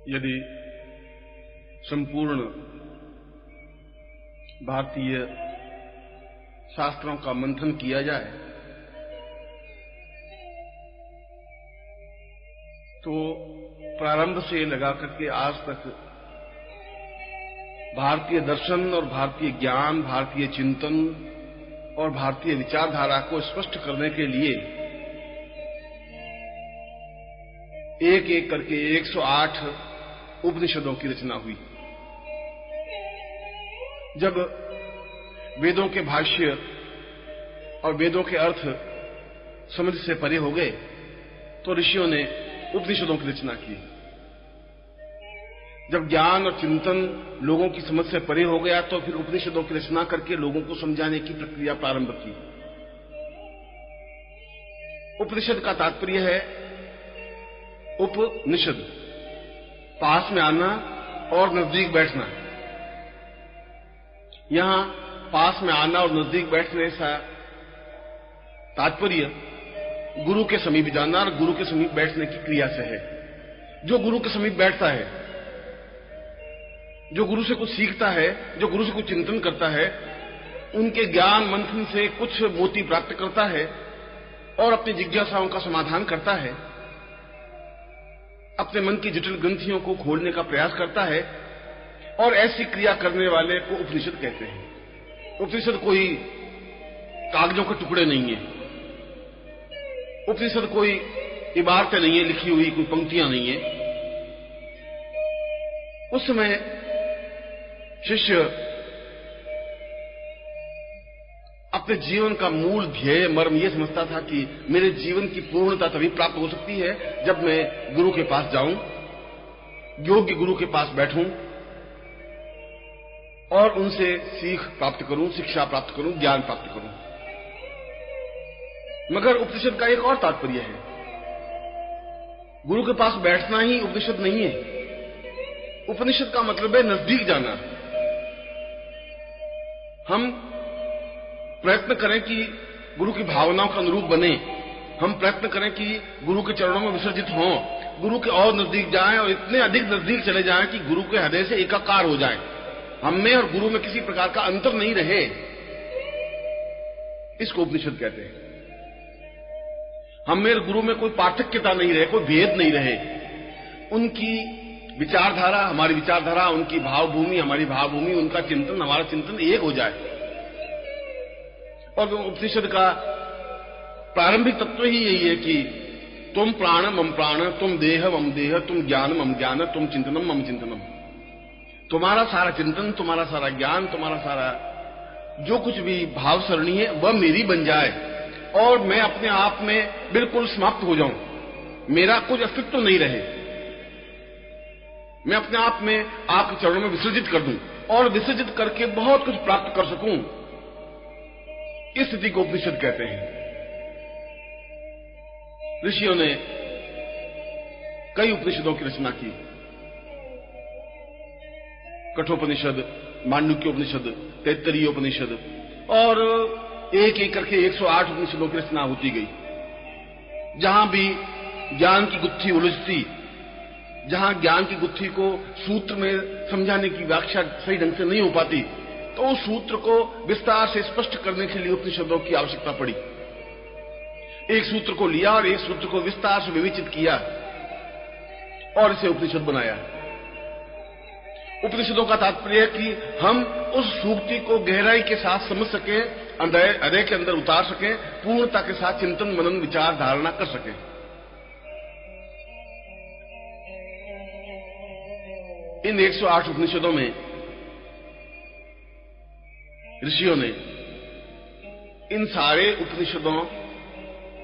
यदि संपूर्ण भारतीय शास्त्रों का मंथन किया जाए तो प्रारंभ से लगा करके आज तक भारतीय दर्शन और भारतीय ज्ञान, भारतीय चिंतन और भारतीय विचारधारा को स्पष्ट करने के लिए एक एक करके 108 उपनिषदों की रचना हुई। जब वेदों के भाष्य और वेदों के अर्थ समझ से परे हो गए तो ऋषियों ने उपनिषदों की रचना की। जब ज्ञान और चिंतन लोगों की समझ से परे हो गया तो फिर उपनिषदों की रचना करके लोगों को समझाने की प्रक्रिया प्रारंभ की। उपनिषद का तात्पर्य है उपनिषद, पास में आना और नजदीक बैठना। यहां पास में आना और नजदीक बैठने का तात्पर्य गुरु के समीप जाना और गुरु के समीप बैठने की क्रिया से है। जो गुरु के समीप बैठता है, जो गुरु से कुछ सीखता है, जो गुरु से कुछ चिंतन करता है, उनके ज्ञान मंथन से कुछ मोती प्राप्त करता है और अपनी जिज्ञासाओं का समाधान करता है, अपने मन की जटिल ग्रंथियों को खोलने का प्रयास करता है, और ऐसी क्रिया करने वाले को उपनिषद कहते हैं। उपनिषद कोई कागजों के टुकड़े नहीं है, उपनिषद कोई इबारतें नहीं है, लिखी हुई कोई पंक्तियां नहीं है। उस समय शिष्य अपने जीवन का मूल ध्येय मर्म यह समझता था कि मेरे जीवन की पूर्णता तभी प्राप्त हो सकती है जब मैं गुरु के पास जाऊं, योग्य गुरु के पास बैठूं और उनसे सीख प्राप्त करूं, शिक्षा प्राप्त करूं, ज्ञान प्राप्त करूं। मगर उपनिषद का एक और तात्पर्य है। गुरु के पास बैठना ही उपनिषद नहीं है। उपनिषद का मतलब है नजदीक जाना। हम प्रयत्न करें कि गुरु की भावनाओं का अनुरूप बने, हम प्रयत्न करें कि गुरु के चरणों में विसर्जित हों, गुरु के और नजदीक जाएं और इतने अधिक नजदीक चले जाएं कि गुरु के हृदय से एकाकार हो जाएं। हम में और गुरु में किसी प्रकार का अंतर नहीं रहे, इसको उपनिषद कहते हैं। हम में और गुरु में कोई पार्थक्यता नहीं रहे, कोई भेद नहीं रहे। उनकी विचारधारा हमारी विचारधारा, उनकी भावभूमि हमारी भावभूमि, उनका चिंतन हमारा चिंतन एक हो जाए। और उपनिषद का प्रारंभिक तत्व ही यही है कि तुम प्राण मम प्राण, तुम देह मम देह, तुम ज्ञान मम ज्ञान, तुम चिंतनम मम चिंतनम। तुम्हारा सारा चिंतन, तुम्हारा सारा ज्ञान, तुम्हारा सारा जो कुछ भी भाव सरणी है वह मेरी बन जाए और मैं अपने आप में बिल्कुल समाप्त हो जाऊं, मेरा कुछ अस्तित्व नहीं रहे, मैं अपने आप में आपके चरणों में विसर्जित कर दूं और विसर्जित करके बहुत कुछ प्राप्त कर सकूं। इस स्थिति को उपनिषद कहते हैं। ऋषियों ने कई उपनिषदों की रचना की। कठोपनिषद, मांडुक्योपनिषद, तैत्तरीयोपनिषद और एक एक करके 108 उपनिषदों की रचना होती गई। जहां भी ज्ञान की गुत्थी उलझती, जहां ज्ञान की गुत्थी को सूत्र में समझाने की व्याख्या सही ढंग से नहीं हो पाती तो उस सूत्र को विस्तार से स्पष्ट करने के लिए उपनिषदों की आवश्यकता पड़ी। एक सूत्र को लिया और एक सूत्र को विस्तार से विवेचित किया और इसे उपनिषद बनाया। उपनिषदों का तात्पर्य है कि हम उस सूक्ति को गहराई के साथ समझ सकें, हृदय के अंदर उतार सकें, पूर्णता के साथ चिंतन मनन विचार धारणा कर सकें। इन 108 उपनिषदों में ऋषियों ने इन सारे उपनिषदों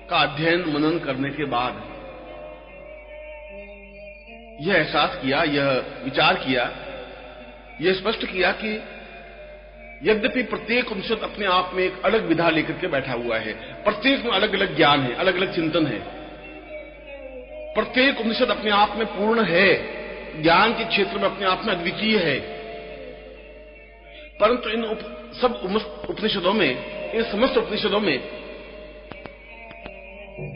का अध्ययन मनन करने के बाद यह एहसास किया, यह विचार किया, यह स्पष्ट किया कि यद्यपि प्रत्येक उपनिषद अपने आप में एक अलग विधा लेकर के बैठा हुआ है, प्रत्येक में अलग अलग ज्ञान है, अलग अलग चिंतन है, प्रत्येक उपनिषद अपने आप में पूर्ण है, ज्ञान के क्षेत्र में अपने आप में अद्वितीय है, परंतु इन सब उपनिषदों में, इन समस्त उपनिषदों में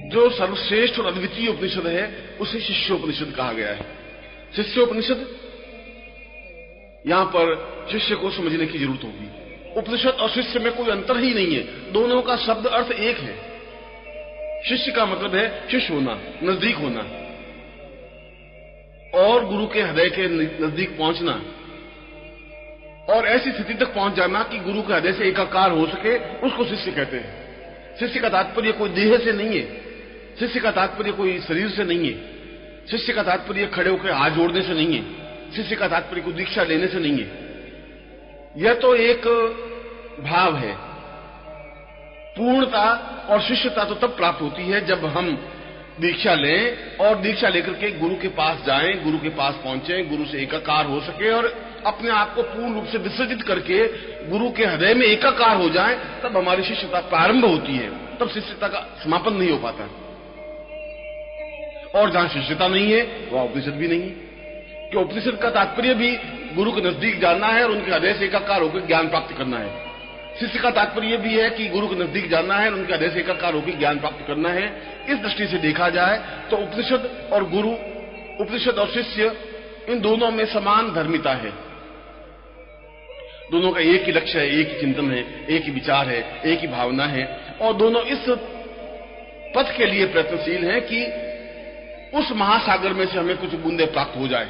जो सर्वश्रेष्ठ और अद्वितीय उपनिषद है उसे शिष्योपनिषद कहा गया है। शिष्योपनिषद, यहां पर शिष्य को समझने की जरूरत होगी। उपनिषद और शिष्य में कोई अंतर ही नहीं है, दोनों का शब्द अर्थ एक है। शिष्य का मतलब है शिष्य होना, नजदीक होना, और गुरु के हृदय के नजदीक पहुंचना, और ऐसी स्थिति तक पहुंच जाना कि गुरु के हृदय से एकाकार हो सके, उसको शिष्य कहते हैं। शिष्य का तात्पर्य कोई देह से नहीं है, शिष्य का तात्पर्य कोई शरीर से नहीं है, शिष्य का तात्पर्य खड़े होकर हाथ जोड़ने से नहीं है, शिष्य का तात्पर्य कोई दीक्षा लेने से नहीं है। यह तो एक भाव है। पूर्णता और शिष्यता तो तब प्राप्त होती है जब हम दीक्षा लें और दीक्षा लेकर के गुरु के पास जाएं, गुरु के पास पहुंचें, गुरु से एकाकार हो सके और अपने आप को पूर्ण रूप से विसर्जित करके गुरु के हृदय में एकाकार हो जाएं, तब हमारी शिष्यता प्रारंभ होती है। तब शिष्यता का समापन नहीं हो पाता, और जहां शिष्यता नहीं है वहां उपनिषद भी नहीं है। कि उपनिषद का तात्पर्य भी गुरु के नजदीक जाना है और उनके हृदय से एकाकार होकर ज्ञान प्राप्त करना है। शिष्य का तात्पर्य भी है कि गुरु के नजदीक जाना है और उनके हृदय से एकाकार होकर ज्ञान प्राप्त करना है। इस दृष्टि से देखा जाए तो उपनिषद और गुरु, उपनिषद और शिष्य, इन दोनों में समान धर्मिता है। दोनों का एक ही लक्ष्य है, एक ही चिंतन है, एक ही विचार है, एक ही भावना है, और दोनों इस पथ के लिए प्रयत्नशील हैं कि उस महासागर में से हमें कुछ बूंदे प्राप्त हो जाए।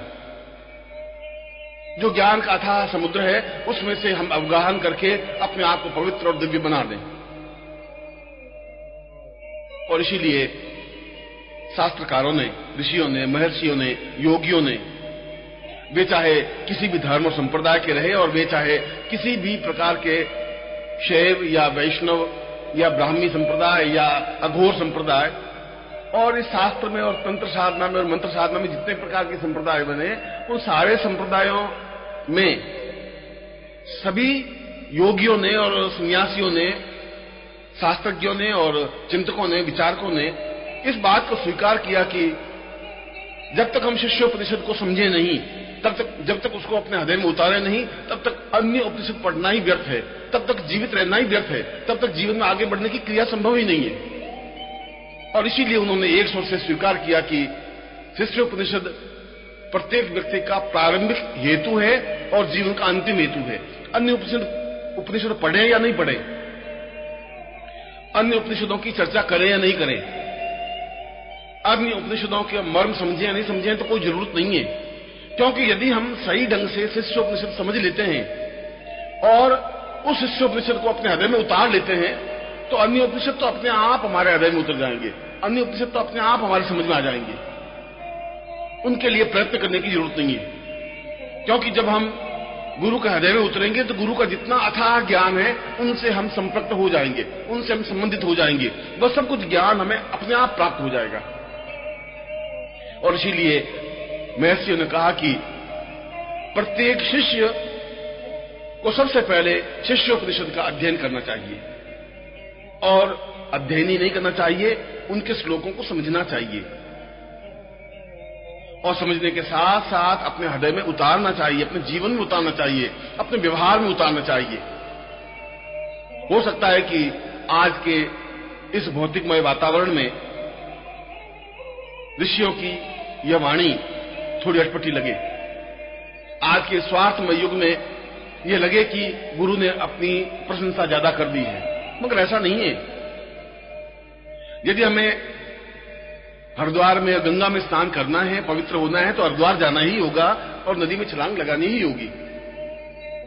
जो ज्ञान का अथाह समुद्र है, उसमें से हम अवगाहन करके अपने आप को पवित्र और दिव्य बना दें। और इसीलिए शास्त्रकारों ने, ऋषियों ने, महर्षियों ने, योगियों ने, वे चाहे किसी भी धर्म और संप्रदाय के रहे और वे चाहे किसी भी प्रकार के शैव या वैष्णव या ब्राह्मी संप्रदाय या अघोर संप्रदाय, और इस शास्त्र में और तंत्र साधना में और मंत्र साधना में जितने प्रकार के संप्रदाय बने, उन सारे संप्रदायों में सभी योगियों ने और सन्यासियों ने, शास्त्रज्ञों ने और चिंतकों ने, विचारकों ने इस बात को स्वीकार किया कि जब तक हम शिष्योपनिषद को समझे नहीं, तब तक, जब तक उसको अपने हृदय में उतारे नहीं, तब तक अन्य उपनिषद पढ़ना ही व्यर्थ है, तब तक जीवित रहना ही व्यर्थ है, तब तक जीवन में आगे बढ़ने की क्रिया संभव ही नहीं है। और इसीलिए उन्होंने एक स्वर से स्वीकार किया कि शिष्योपनिषद प्रत्येक व्यक्ति का प्रारंभिक हेतु है और जीवन का अंतिम हेतु है। अन्य उपनिषद पढ़े या नहीं पढ़े, अन्य उपनिषदों की चर्चा करें या नहीं करें, अन्य उपनिषदों के मर्म समझे या नहीं समझे, तो कोई जरूरत नहीं है। क्योंकि यदि हम सही ढंग से शिष्योपनिषद समझ लेते हैं और उस शिष्योपनिषद को अपने हृदय में उतार लेते हैं, तो अन्य उपनिषद तो अपने आप हमारे हृदय में उतर जाएंगे, अन्य उपनिषद तो अपने आप हमारे समझ में आ जाएंगे। उनके लिए प्रयत्न करने की जरूरत नहीं है। क्योंकि जब हम गुरु के हृदय में उतरेंगे तो गुरु का जितना अथाह ज्ञान है उनसे हम संपृक्त हो जाएंगे, उनसे हम संबंधित हो जाएंगे, वह सब कुछ ज्ञान हमें अपने आप प्राप्त हो जाएगा। और इसीलिए महर्षियों ने कहा कि प्रत्येक शिष्य को सबसे पहले शिष्योपनिषद का अध्ययन करना चाहिए, और अध्ययन ही नहीं करना चाहिए, उनके श्लोकों को समझना चाहिए, और समझने के साथ साथ अपने हृदय में उतारना चाहिए, अपने जीवन में उतारना चाहिए, अपने व्यवहार में उतारना चाहिए। हो सकता है कि आज के इस भौतिकमय वातावरण में ऋषियों की यह वाणी थोड़ी अटपटी लगे, आज के स्वार्थमय युग में यह लगे कि गुरु ने अपनी प्रशंसा ज्यादा कर दी है, मगर ऐसा नहीं है। यदि हमें हरिद्वार में, गंगा में स्नान करना है, पवित्र होना है, तो हरिद्वार जाना ही होगा और नदी में छलांग लगानी ही होगी।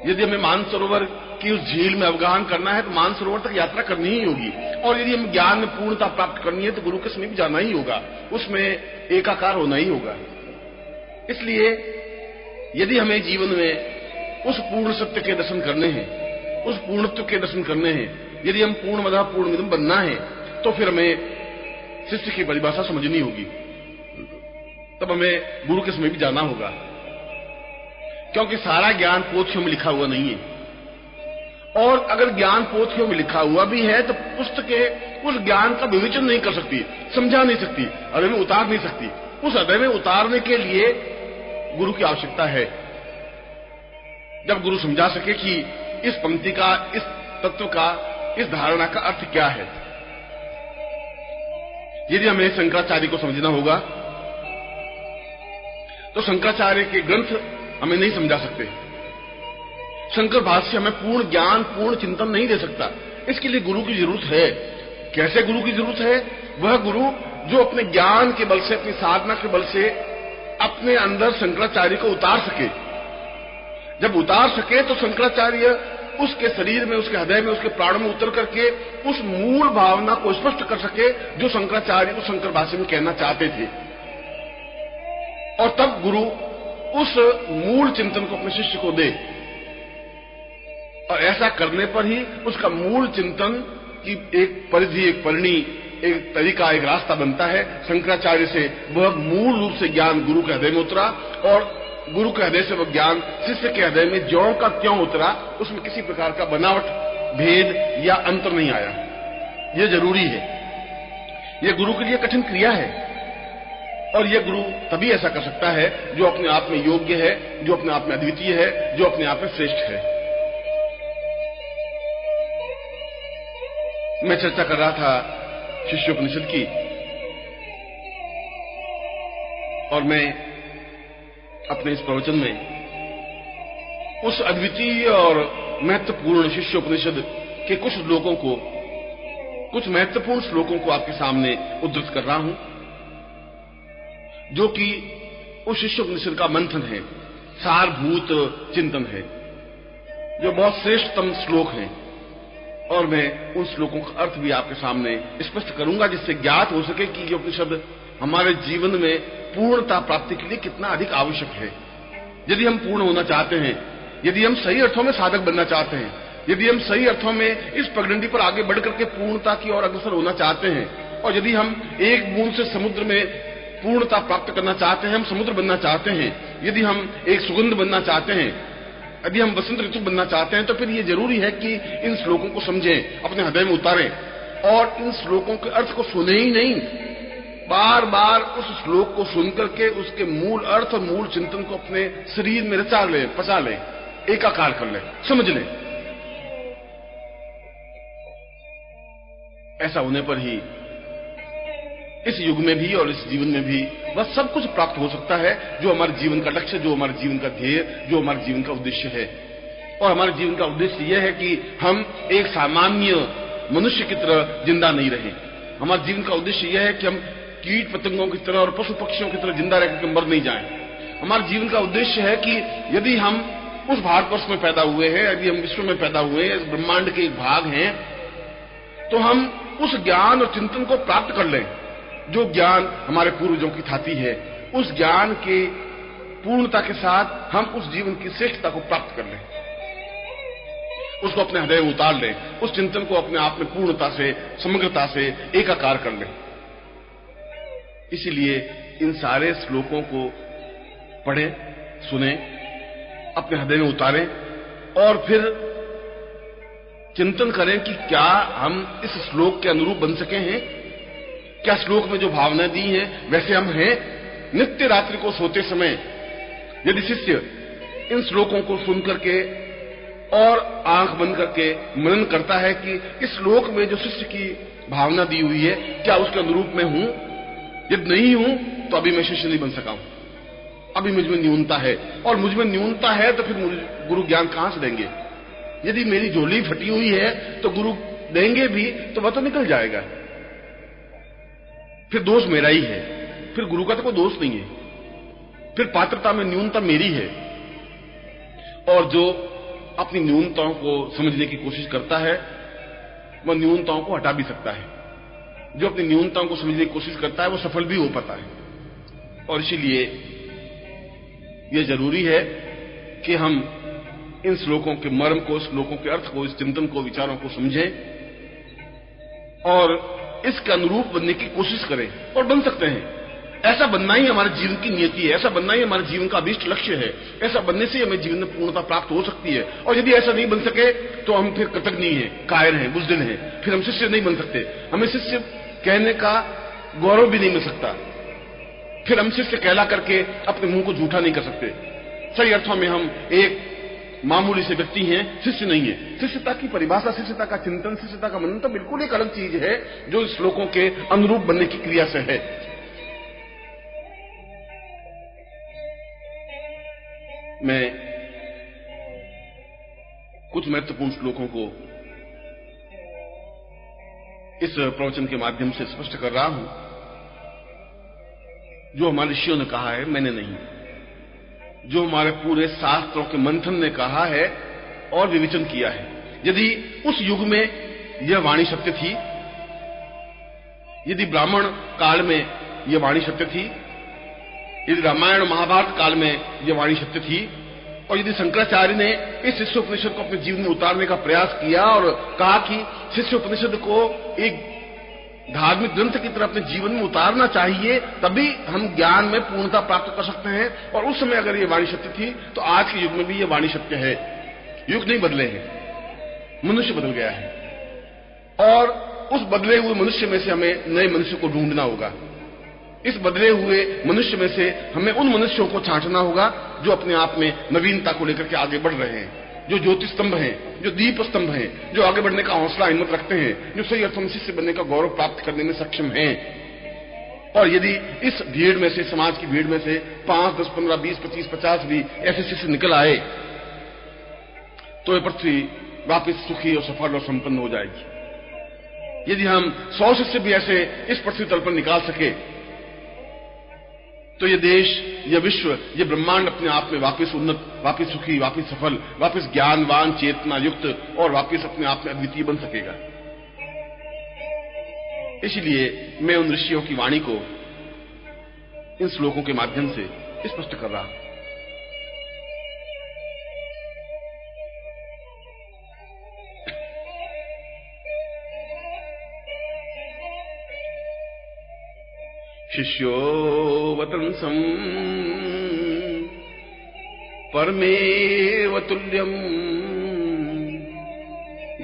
यदि हमें मानसरोवर की उस झील में अवगाहन करना है तो मानसरोवर तक यात्रा करनी ही होगी, और यदि हमें ज्ञान में पूर्णता प्राप्त करनी है तो गुरु के समीप जाना ही होगा, उसमें एकाकार होना ही होगा। इसलिए यदि हमें जीवन में उस पूर्ण सत्य के दर्शन करने हैं, उस पूर्णत्व के दर्शन करने हैं, यदि हम पूर्णमदः पूर्णमिदं बनना है, तो फिर हमें शिष्य की परिभाषा समझनी होगी, तब हमें गुरु के समीप जाना होगा। क्योंकि सारा ज्ञान पोथियों में लिखा हुआ नहीं है, और अगर ज्ञान पोथियों में लिखा हुआ भी है तो पुस्तकें उस ज्ञान का विवेचन नहीं कर सकती, समझा नहीं सकती, हृदय में उतार नहीं सकती। उस हृदय में उतारने के लिए गुरु की आवश्यकता है। जब गुरु समझा सके कि इस पंक्ति का, इस तत्व का, इस धारणा का अर्थ क्या है। यदि हमें शंकराचार्य को समझना होगा तो शंकराचार्य के ग्रंथ हमें नहीं समझा सकते। शंकर भाष्य हमें पूर्ण ज्ञान, पूर्ण चिंतन नहीं दे सकता। इसके लिए गुरु की जरूरत है। कैसे गुरु की जरूरत है? वह गुरु जो अपने ज्ञान के बल से, अपनी साधना के बल से अपने अंदर शंकराचार्य को उतार सके। जब उतार सके तो शंकराचार्य उसके शरीर में, उसके हृदय में, उसके प्राणों में उतर करके उस मूल भावना को स्पष्ट कर सके जो शंकराचार्य को शंकर भाष्य में कहना चाहते थे। और तब गुरु उस मूल चिंतन को अपने शिष्य को दे, और ऐसा करने पर ही उसका मूल चिंतन की एक परिधि, एक परिणी, एक तरीका, एक रास्ता बनता है। शंकराचार्य से वह मूल रूप से ज्ञान गुरु के हृदय में उतरा, और गुरु के हृदय से वह ज्ञान शिष्य के हृदय में ज्यों का त्यों उतरा। उसमें किसी प्रकार का बनावट, भेद या अंतर नहीं आया। यह जरूरी है। यह गुरु के लिए कठिन क्रिया है, और यह गुरु तभी ऐसा कर सकता है जो अपने आप में योग्य है, जो अपने आप में अद्वितीय है, जो अपने आप में श्रेष्ठ है। मैं चर्चा कर रहा था शिष्योपनिषद की, और मैं अपने इस प्रवचन में उस अद्वितीय और महत्वपूर्ण शिष्योपनिषद के कुछ श्लोकों को, कुछ महत्वपूर्ण श्लोकों को आपके सामने उद्धृत कर रहा हूं, जो कि उस शिष्योपनिषद का मंथन है, सारभूत चिंतन है, जो बहुत श्रेष्ठतम श्लोक हैं। और मैं उन श्लोकों का अर्थ भी आपके सामने स्पष्ट करूंगा, जिससे ज्ञात हो सके कि ये उपनिषद हमारे जीवन में पूर्णता प्राप्ति के लिए कितना अधिक आवश्यक है। यदि हम पूर्ण होना चाहते हैं, यदि हम सही अर्थों में साधक बनना चाहते हैं, यदि हम सही अर्थों में इस पगडंडी पर आगे बढ़ करके पूर्णता की ओर अग्रसर होना चाहते हैं, और यदि हम एक बूंद से समुद्र में पूर्णता प्राप्त करना चाहते हैं, हम समुद्र बनना चाहते हैं, यदि हम एक सुगंध बनना चाहते हैं, यदि हम बसंत ऋतु बनना चाहते हैं, तो फिर ये जरूरी है कि इन श्लोकों को समझें, अपने हृदय में उतारें, और इन श्लोकों के अर्थ को सुने ही नहीं, बार बार उस श्लोक को सुनकर के उसके मूल अर्थ और मूल चिंतन को अपने शरीर में रचा लें, पचा लें, एकाकार कर लें, समझ लें। ऐसा होने पर ही इस युग में भी और इस जीवन में भी वह सब कुछ प्राप्त हो सकता है जो हमारे जीवन का लक्ष्य, जो हमारे जीवन का ध्येय, जो हमारे जीवन का उद्देश्य है। और हमारे जीवन का उद्देश्य यह है कि हम एक सामान्य मनुष्य की तरह जिंदा नहीं रहें। हमारे जीवन का उद्देश्य यह है कि हम कीट पतंगों की तरह और पशु पक्षियों की तरह जिंदा रहकर मर नहीं जाएं। हमारे जीवन का उद्देश्य है कि यदि हम उस भारतवर्ष में पैदा हुए हैं, यदि हम विश्व में पैदा हुए हैं, इस ब्रह्मांड के एक भाग हैं, तो हम उस ज्ञान और चिंतन को प्राप्त कर लें जो ज्ञान हमारे पूर्वजों की थाती है। उस ज्ञान के पूर्णता के साथ हम उस जीवन की श्रेष्ठता को प्राप्त कर लें, उसको अपने हृदय में उतार लें, उस चिंतन को अपने आप में पूर्णता से, समग्रता से एकाकार कर लें। इसीलिए इन सारे श्लोकों को पढ़ें, सुनें, अपने हृदय में उतारें, और फिर चिंतन करें कि क्या हम इस श्लोक के अनुरूप बन सके हैं। क्या श्लोक में जो भावनाएं दी हैं वैसे हम हैं। नित्य रात्रि को सोते समय यदि शिष्य इन श्लोकों को सुन करके और आंख बंद करके मनन करता है कि इस श्लोक में जो शिष्य की भावना दी हुई है क्या उसके अनुरूप में हूं, यदि नहीं हूं तो अभी मैं शिष्य नहीं बन सका हूं, अभी मुझ में न्यूनता है, और मुझ में न्यूनता है तो फिर मुझे गुरु ज्ञान कहां से देंगे। यदि मेरी झोली फटी हुई है तो गुरु देंगे भी तो वह तो निकल जाएगा, फिर दोष मेरा ही है, फिर गुरु का तो कोई दोष नहीं है, फिर पात्रता में न्यूनता मेरी है। और जो अपनी न्यूनताओं को समझने की कोशिश करता है वह न्यूनताओं को हटा भी सकता है। जो अपनी न्यूनताओं को समझने की कोशिश करता है वो सफल भी हो पाता है। और इसीलिए यह जरूरी है कि हम इन श्लोकों के मर्म को, श्लोकों के अर्थ को, इस चिंतन को, विचारों को समझें और इसके अनुरूप बनने की कोशिश करें, और बन सकते हैं। ऐसा बनना ही हमारे जीवन की नियति है, ऐसा बनना ही हमारे जीवन का अभीष्ट लक्ष्य है। ऐसा बनने से हमें जीवन में पूर्णता प्राप्त हो सकती है। और यदि ऐसा नहीं बन सके तो हम फिर कृतज्ञ हैं, कायर हैं, बुज़दिल हैं, फिर हम शिष्य नहीं बन सकते। हमें शिष्य कहने का गौरव भी नहीं मिल सकता, फिर हम शिष्य कहला करके अपने मुंह को झूठा नहीं कर सकते। सही अर्थों में हम एक मामूली से व्यक्ति हैं, शिष्य नहीं है। शिष्यता की परिभाषा, शिष्यता का चिंतन, शिष्यता का मनन तो बिल्कुल एक अलग चीज है जो श्लोकों के अनुरूप बनने की क्रिया से है। मैं कुछ महत्वपूर्ण श्लोकों को इस प्रवचन के माध्यम से स्पष्ट कर रहा हूं, जो हमारे ऋषियों ने कहा है, मैंने नहीं, जो हमारे पूरे शास्त्रों के मंथन ने कहा है और विवेचन किया है। यदि उस युग में यह वाणी सत्य थी, यदि ब्राह्मण काल में यह वाणी सत्य थी, यदि रामायण महाभारत काल में यह वाणी सत्य थी, और यदि शंकराचार्य ने इस शिष्योपनिषद को अपने जीवन में उतारने का प्रयास किया और कहा कि शिष्योपनिषद को एक धार्मिक ग्रंथ की तरह अपने जीवन में उतारना चाहिए, तभी हम ज्ञान में पूर्णता प्राप्त कर सकते हैं, और उस समय अगर ये वाणी सत्य थी तो आज के युग में भी ये वाणी सत्य है। युग नहीं बदले हैं, मनुष्य बदल गया है, और उस बदले हुए मनुष्य में से हमें नए मनुष्य को ढूंढना होगा। इस बदले हुए मनुष्य में से हमें उन मनुष्यों को छांटना होगा जो अपने आप में नवीनता को लेकर के आगे बढ़ रहे हैं, जो ज्योति स्तंभ हैं, जो दीप स्तंभ हैं, जो आगे बढ़ने का हौसला हिम्मत रखते हैं, जो सही अर्थों में शिष्य बनने का गौरव प्राप्त करने में सक्षम हैं। और यदि इस भीड़ में से, समाज की भीड़ में से 5, 10, 15, 20, 25, 50 भी ऐसे शिष्य निकल आए तो यह पृथ्वी वापिस सुखी और सफल और संपन्न हो जाएगी। यदि हम 100 शिष्य भी ऐसे इस पृथ्वी तल पर निकाल सके तो ये देश, ये विश्व, ये ब्रह्मांड अपने आप में वापिस उन्नत, वापिस सुखी, वापिस सफल, वापिस ज्ञानवान, चेतना युक्त और वापिस अपने आप में अद्वितीय बन सकेगा। इसलिए मैं उन ऋषियों की वाणी को इन श्लोकों के माध्यम से स्पष्ट कर रहा हूं। शिष्यो वतंसं परमेव तुल्यम्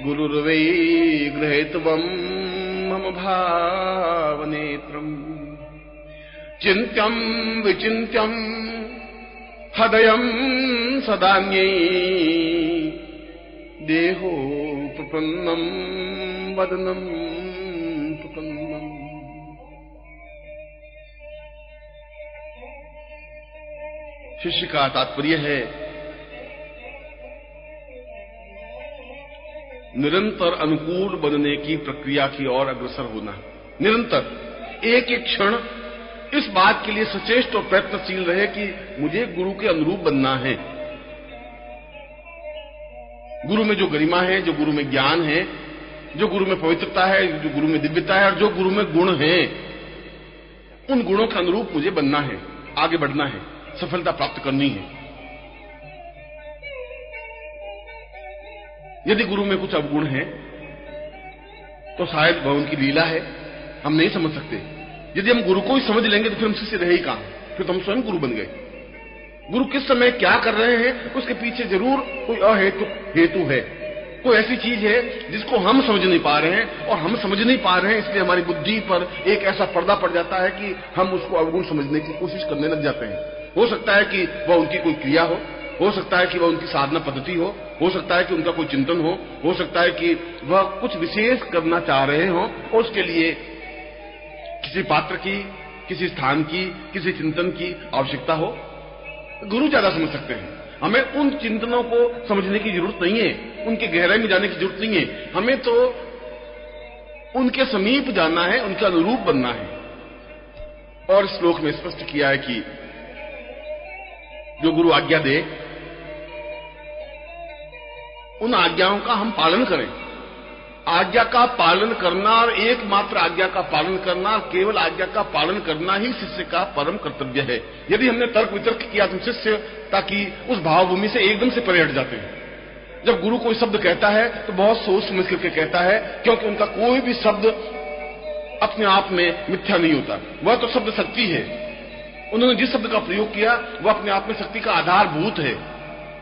गुरुर्वै गृहीतवं मम भावनेत्रम् चिन्त्यं विचिन्त्यं हृदयं सदान्यै देहो प्रपन्नं वदनं प्रपन्नम्। शिष्य का तात्पर्य है निरंतर अनुकूल बनने की प्रक्रिया की ओर अग्रसर होना। निरंतर एक एक क्षण इस बात के लिए सचेष्ट और प्रयत्नशील रहे कि मुझे गुरु के अनुरूप बनना है। गुरु में जो गरिमा है, जो गुरु में ज्ञान है, जो गुरु में पवित्रता है, जो गुरु में दिव्यता है और जो गुरु में गुण है, उन गुणों के अनुरूप मुझे बनना है, आगे बढ़ना है, सफलता प्राप्त करनी है। यदि गुरु में कुछ अवगुण है तो शायद वह उनकी लीला है, हम नहीं समझ सकते। यदि हम गुरु को ही समझ लेंगे तो फिर हम शिष्य रहे ही कहां, फिर तो हम स्वयं गुरु बन गए। गुरु किस समय क्या कर रहे हैं उसके पीछे जरूर कोई हेतु है, कोई ऐसी चीज है जिसको हम समझ नहीं पा रहे हैं, और हम समझ नहीं पा रहे हैं इसलिए हमारी बुद्धि पर एक ऐसा पर्दा पड़ जाता है कि हम उसको अवगुण समझने की कोशिश करने लग जाते हैं। हो सकता है कि वह उनकी कोई क्रिया हो सकता है कि वह उनकी साधना पद्धति हो सकता है कि उनका कोई चिंतन हो सकता है कि वह कुछ विशेष करना चाह रहे हो, और उसके लिए किसी पात्र की, किसी स्थान की, किसी चिंतन की आवश्यकता हो। गुरु ज्यादा समझ सकते हैं। हमें उन चिंतनों को समझने की जरूरत नहीं है, उनके गहराई में जाने की जरूरत नहीं है। हमें तो उनके समीप जाना है, उनके अनुरूप बनना है। और इस श्लोक में स्पष्ट किया है कि जो गुरु आज्ञा दे उन आज्ञाओं का हम पालन करें। आज्ञा का पालन करना और एकमात्र आज्ञा का पालन करना और केवल आज्ञा का पालन करना ही शिष्य का परम कर्तव्य है। यदि हमने तर्क वितर्क किया तो शिष्य ताकि उस भावभूमि से एकदम से परे हट जाते हैं। जब गुरु कोई शब्द कहता है तो बहुत सोच समझ करके कहता है, क्योंकि उनका कोई भी शब्द अपने आप में मिथ्या नहीं होता। वह तो शब्द शक्ति है। उन्होंने जिस शब्द का प्रयोग किया वह अपने आप में शक्ति का आधारभूत है।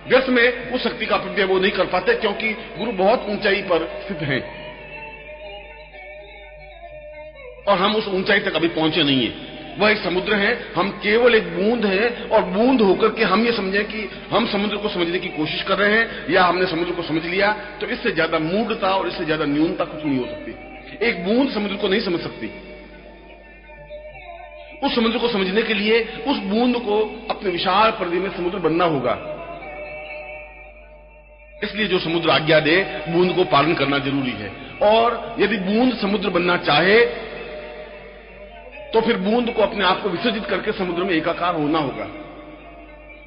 व्यर्थ में उस शक्ति का प्रत्यय वो नहीं कर पाते, क्योंकि गुरु बहुत ऊंचाई पर स्थित हैं और हम उस ऊंचाई तक अभी पहुंचे नहीं है। वह एक समुद्र है, हम केवल एक बूंद हैं, और बूंद होकर के हम ये समझें कि हम समुद्र को समझने की कोशिश कर रहे हैं या हमने समुद्र को समझ लिया, तो इससे ज्यादा मूढ़ता और इससे ज्यादा न्यूनता कुछ नहीं हो सकती। एक बूंद समुद्र को नहीं समझ सकती। उस समुद्र को समझने के लिए उस बूंद को अपने विशाल परिधि में समुद्र बनना होगा। इसलिए जो समुद्र आज्ञा दे बूंद को पालन करना जरूरी है। और यदि बूंद समुद्र बनना चाहे तो फिर बूंद को अपने आप को विसर्जित करके समुद्र में एकाकार होना होगा।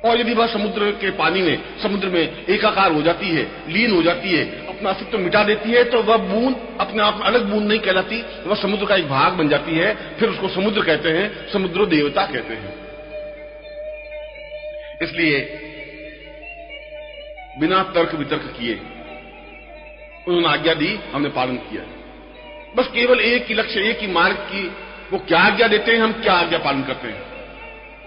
और यदि वह समुद्र के पानी में, समुद्र में एकाकार हो जाती है, लीन हो जाती है, अपना अस्तित्व मिटा देती है, तो वह बूंद अपने आप में अलग बूंद नहीं कहलाती, वह समुद्र का एक भाग बन जाती है। फिर उसको समुद्र कहते हैं, समुद्र देवता कहते हैं। इसलिए बिना तर्क वितर्क किए उन्होंने आज्ञा दी, हमने पालन किया। बस केवल एक ही लक्ष्य, एक ही मार्ग की, वो क्या आज्ञा देते हैं, हम क्या आज्ञा पालन करते हैं।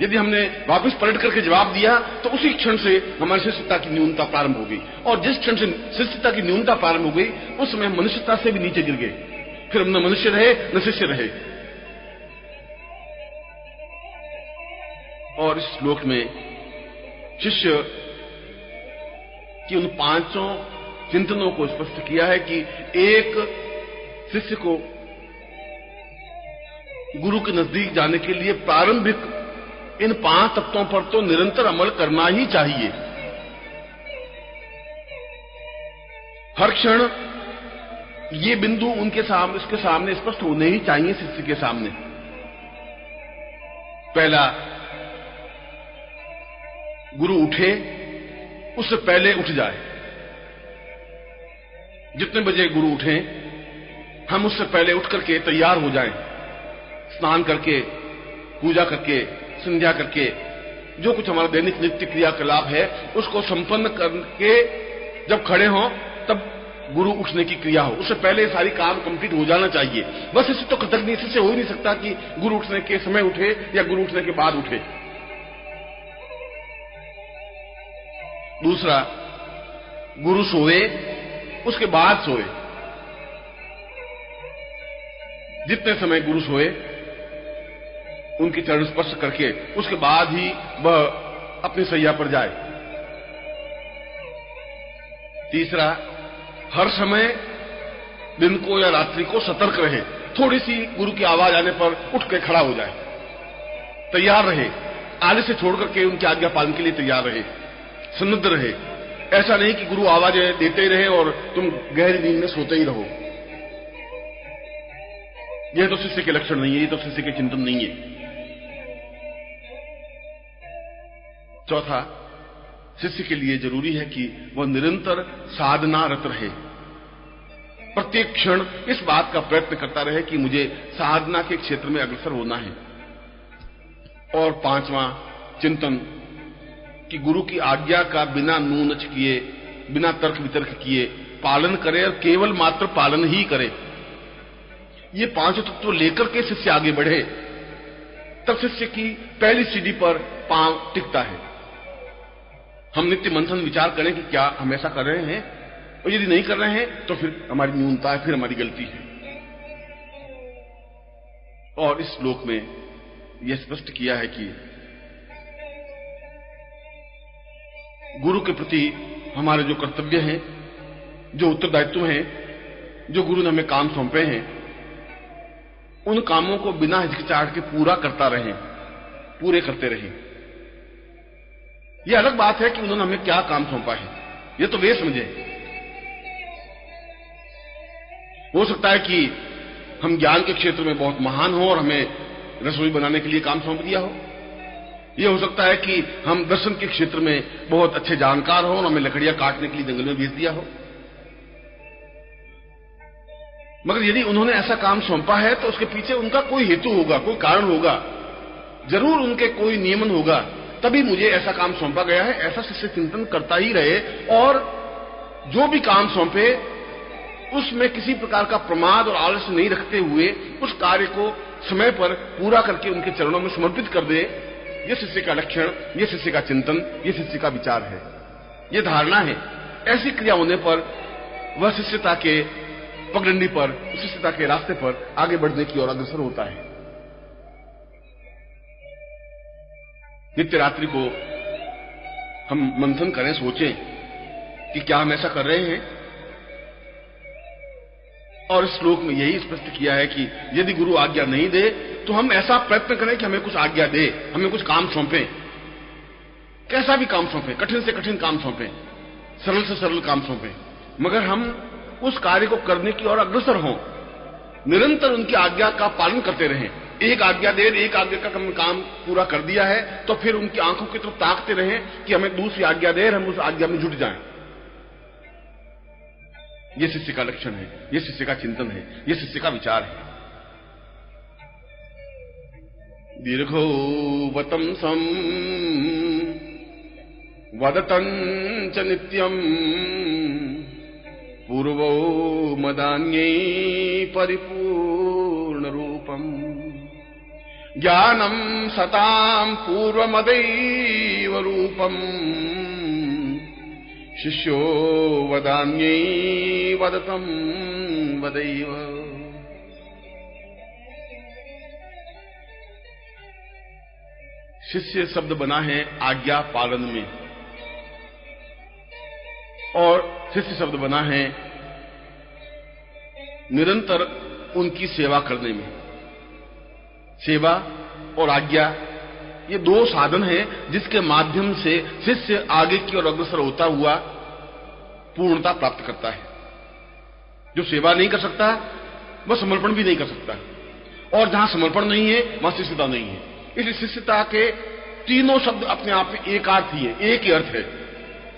यदि हमने वापस पलट करके जवाब दिया तो उसी क्षण से हमारी शिष्यता की न्यूनता प्रारंभ हो गई। और जिस क्षण से शिष्यता की न्यूनता प्रारंभ हो गई उस समय मनुष्यता से भी नीचे गिर गए। फिर हम न मनुष्य रहे न शिष्य रहे। और इस श्लोक में शिष्य कि उन पांचों चिंतनों को स्पष्ट किया है कि एक शिष्य को गुरु के नजदीक जाने के लिए प्रारंभिक इन 5 तत्वों पर तो निरंतर अमल करना ही चाहिए। हर क्षण ये बिंदु इसके सामने स्पष्ट होने ही चाहिए शिष्य के सामने। पहला, गुरु उठे उससे पहले उठ जाए। जितने बजे गुरु उठे हम उससे पहले उठ करके तैयार हो जाएं, स्नान करके, पूजा करके, संध्या करके, जो कुछ हमारा दैनिक नित्य क्रियाकलाप है उसको संपन्न करके जब खड़े हों तब गुरु उठने की क्रिया हो। उससे पहले सारी काम कंप्लीट हो जाना चाहिए। बस इससे तो कतक नहीं, इससे हो ही नहीं सकता कि गुरु उठने के समय उठे या गुरु उठने के बाद उठे। दूसरा, गुरु सोए उसके बाद सोए। जितने समय गुरु सोए उनके चरण स्पर्श करके उसके बाद ही वह अपनी सैया पर जाए। तीसरा, हर समय दिन को या रात्रि को सतर्क रहे। थोड़ी सी गुरु की आवाज आने पर उठ के खड़ा हो जाए, तैयार रहे, आलस से छोड़ करके उनकी आज्ञा पालन के लिए तैयार रहे, सन्नद्ध रहे। ऐसा नहीं कि गुरु आवाजें देते ही रहे और तुम गहरी नींद में सोते ही रहो। यह तो शिष्य के लक्षण नहीं है, ये तो शिष्य के चिंतन नहीं है। चौथा, शिष्य के लिए जरूरी है कि वह निरंतर साधनारत रहे, प्रत्येक क्षण इस बात का प्रयत्न करता रहे कि मुझे साधना के क्षेत्र में अग्रसर होना है। और पांचवा, चिंतन कि गुरु की आज्ञा का बिना नूनच किए, बिना तर्क वितर्क किए पालन करे और केवल मात्र पालन ही करे। ये पांचों तत्व लेकर के शिष्य आगे बढ़े, तब शिष्य की पहली सीढ़ी पर पांव टिकता है। हम नित्य मंथन विचार करें कि क्या हम ऐसा कर रहे हैं, और यदि नहीं कर रहे हैं तो फिर हमारी न्यूनता है, फिर हमारी गलती है। और इस श्लोक में यह स्पष्ट किया है कि गुरु के प्रति हमारे जो कर्तव्य हैं, जो उत्तरदायित्व हैं, जो गुरु ने हमें काम सौंपे हैं, उन कामों को बिना हिचकिचाहट के पूरा करता रहें, पूरे करते रहें। यह अलग बात है कि उन्होंने हमें क्या काम सौंपा है, यह तो वे समझे। हो सकता है कि हम ज्ञान के क्षेत्र में बहुत महान हो और हमें रसोई बनाने के लिए काम सौंप दिया हो। यह हो सकता है कि हम दर्शन के क्षेत्र में बहुत अच्छे जानकार हो और हमें लकड़ियां काटने के लिए जंगल में भेज दिया हो। मगर यदि उन्होंने ऐसा काम सौंपा है तो उसके पीछे उनका कोई हेतु होगा, कोई कारण होगा, जरूर उनके कोई नियमन होगा, तभी मुझे ऐसा काम सौंपा गया है। ऐसा शिष्य चिंतन करता ही रहे और जो भी काम सौंपे उसमें किसी प्रकार का प्रमाद और आलस्य नहीं रखते हुए उस कार्य को समय पर पूरा करके उनके चरणों में समर्पित कर दे। यह शिष्य का लक्षण, यह शिष्य का चिंतन, यह शिष्य का विचार है, यह धारणा है। ऐसी क्रिया होने पर वह शिष्यता के पगडंडी पर, शिष्यता के रास्ते पर आगे बढ़ने की ओर अग्रसर होता है। नित्य रात्रि को हम मंथन करें, सोचें कि क्या हम ऐसा कर रहे हैं। और इस श्लोक में यही स्पष्ट किया है कि यदि गुरु आज्ञा नहीं दे तो हम ऐसा प्रयत्न करें कि हमें कुछ आज्ञा दे, हमें कुछ काम सौंपे, कैसा भी काम सौंपे, कठिन से कठिन काम सौंपे, सरल से सरल काम सौंपे, मगर हम उस कार्य को करने की ओर अग्रसर हों, निरंतर उनकी आज्ञा का पालन करते रहें। एक आज्ञा देर, एक आज्ञा का हमने काम पूरा कर दिया है तो फिर उनकी आंखों की तरफ ताकते रहें कि हमें दूसरी आज्ञा देर, हम उस आज्ञा में जुट जाएं। यह शिष्य का लक्षण है, यह शिष्य का चिंतन है, यह शिष्य का विचार है। दीर्घोवतं सं वदतं च नित्यं पूर्वो मदान्यै परिपूर्ण रूपम् ज्ञानं सतां पूर्वमदैव रूपम् शिष्यो वदान्यै वदतं वदैव। शिष्य शब्द बना है आज्ञा पालन में, और शिष्य शब्द बना है निरंतर उनकी सेवा करने में। सेवा और आज्ञा ये दो साधन हैं जिसके माध्यम से शिष्य आगे की ओर अग्रसर होता हुआ पूर्णता प्राप्त करता है। जो सेवा नहीं कर सकता वह समर्पण भी नहीं कर सकता, और जहां समर्पण नहीं है वहां शिष्यता नहीं है। इसलिए शिष्यता के तीनों शब्द अपने आप में एक अर्थ ही है, एक ही अर्थ है,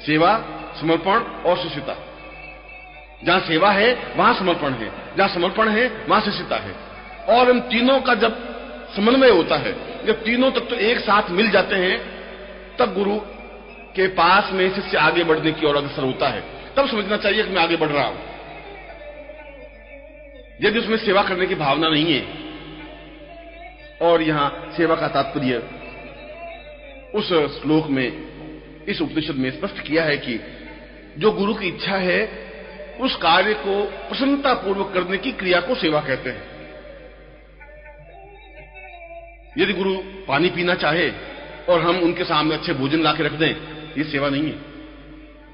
सेवा, समर्पण और शिष्यता। जहां सेवा है वहां समर्पण है, जहां समर्पण है वहां शिष्यता है। और इन तीनों का जब समन्वय होता है, जब तीनों तत्व एक साथ मिल जाते हैं, तब गुरु के पास में शिष्य आगे बढ़ने की ओर अग्रसर होता है। तब समझना चाहिए कि मैं आगे बढ़ रहा हूं। यदि उसमें सेवा करने की भावना नहीं है, और यहां सेवा का तात्पर्य उस श्लोक में, इस उपनिषद में स्पष्ट किया है कि जो गुरु की इच्छा है उस कार्य को प्रसन्नता पूर्वक करने की क्रिया को सेवा कहते हैं। यदि गुरु पानी पीना चाहे और हम उनके सामने अच्छे भोजन ला के रख दें, ये सेवा नहीं है।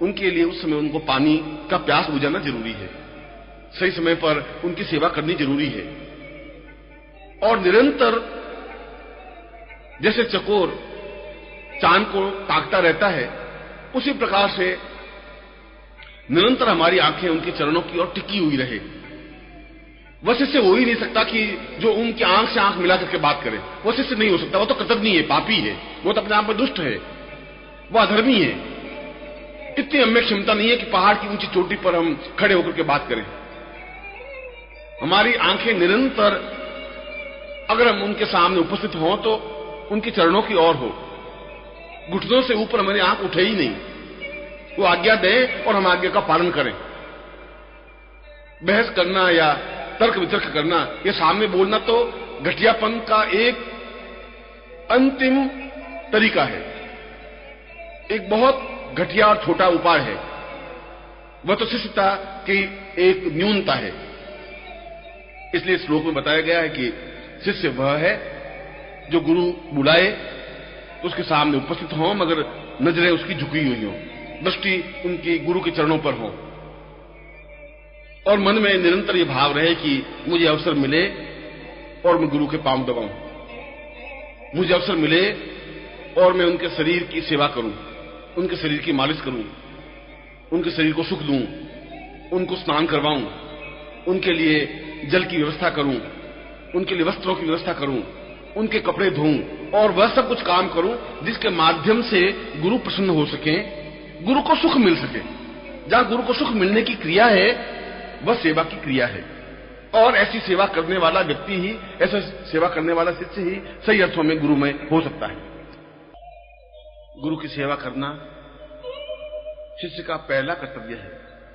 उनके लिए उस समय उनको पानी का प्यास बुझाना जरूरी है, सही समय पर उनकी सेवा करनी जरूरी है। और निरंतर जैसे चकोर चांद को ताकता रहता है, उसी प्रकार से निरंतर हमारी आंखें उनके चरणों की ओर टिकी हुई रहे। वह शिष्य हो ही नहीं सकता कि जो उनकी आंख से आंख मिला करके बात करे, वह शिष्य नहीं हो सकता। वो तो कृतज्ञ है, पापी है, वो तो अपने आप में दुष्ट है, वह अधर्मी है। इतनी हमें क्षमता नहीं है कि पहाड़ की ऊंची चोटी पर हम खड़े होकर के बात करें। हमारी आंखें निरंतर अगर हम उनके सामने उपस्थित हों तो उनके चरणों की ओर हो, घुटनों से ऊपर हमारी आंख उठे ही नहीं। वो आज्ञा दें और हम आज्ञा का पालन करें। बहस करना या तर्क वितर्क करना, ये सामने बोलना तो घटियापन का एक अंतिम तरीका है, एक बहुत घटिया और छोटा उपाय है। वह तो शिष्यता की एक न्यूनता है। इसलिए श्लोक में बताया गया है कि शिष्य वह है जो गुरु बुलाए तो उसके सामने उपस्थित हो, मगर नजरें उसकी झुकी हुई हो, दृष्टि उनकी गुरु के चरणों पर हो, और मन में निरंतर ये भाव रहे कि मुझे अवसर मिले और मैं गुरु के पांव दबाऊं, मुझे अवसर मिले और मैं उनके शरीर की सेवा करूं, उनके शरीर की मालिश करूं, उनके शरीर को सुख दूं, उनको स्नान करवाऊं, उनके लिए जल की व्यवस्था करूं, उनके लिए वस्त्रों की व्यवस्था करूं, उनके कपड़े धोऊं, और वह सब कुछ काम करूं जिसके माध्यम से गुरु प्रसन्न हो सके, गुरु को सुख मिल सके। जहां गुरु को सुख मिलने की क्रिया है वह सेवा की क्रिया है, और ऐसी सेवा करने वाला व्यक्ति ही, ऐसा सेवा करने वाला शिष्य ही सही अर्थों में गुरु में हो सकता है। गुरु की सेवा करना शिष्य का पहला कर्तव्य है,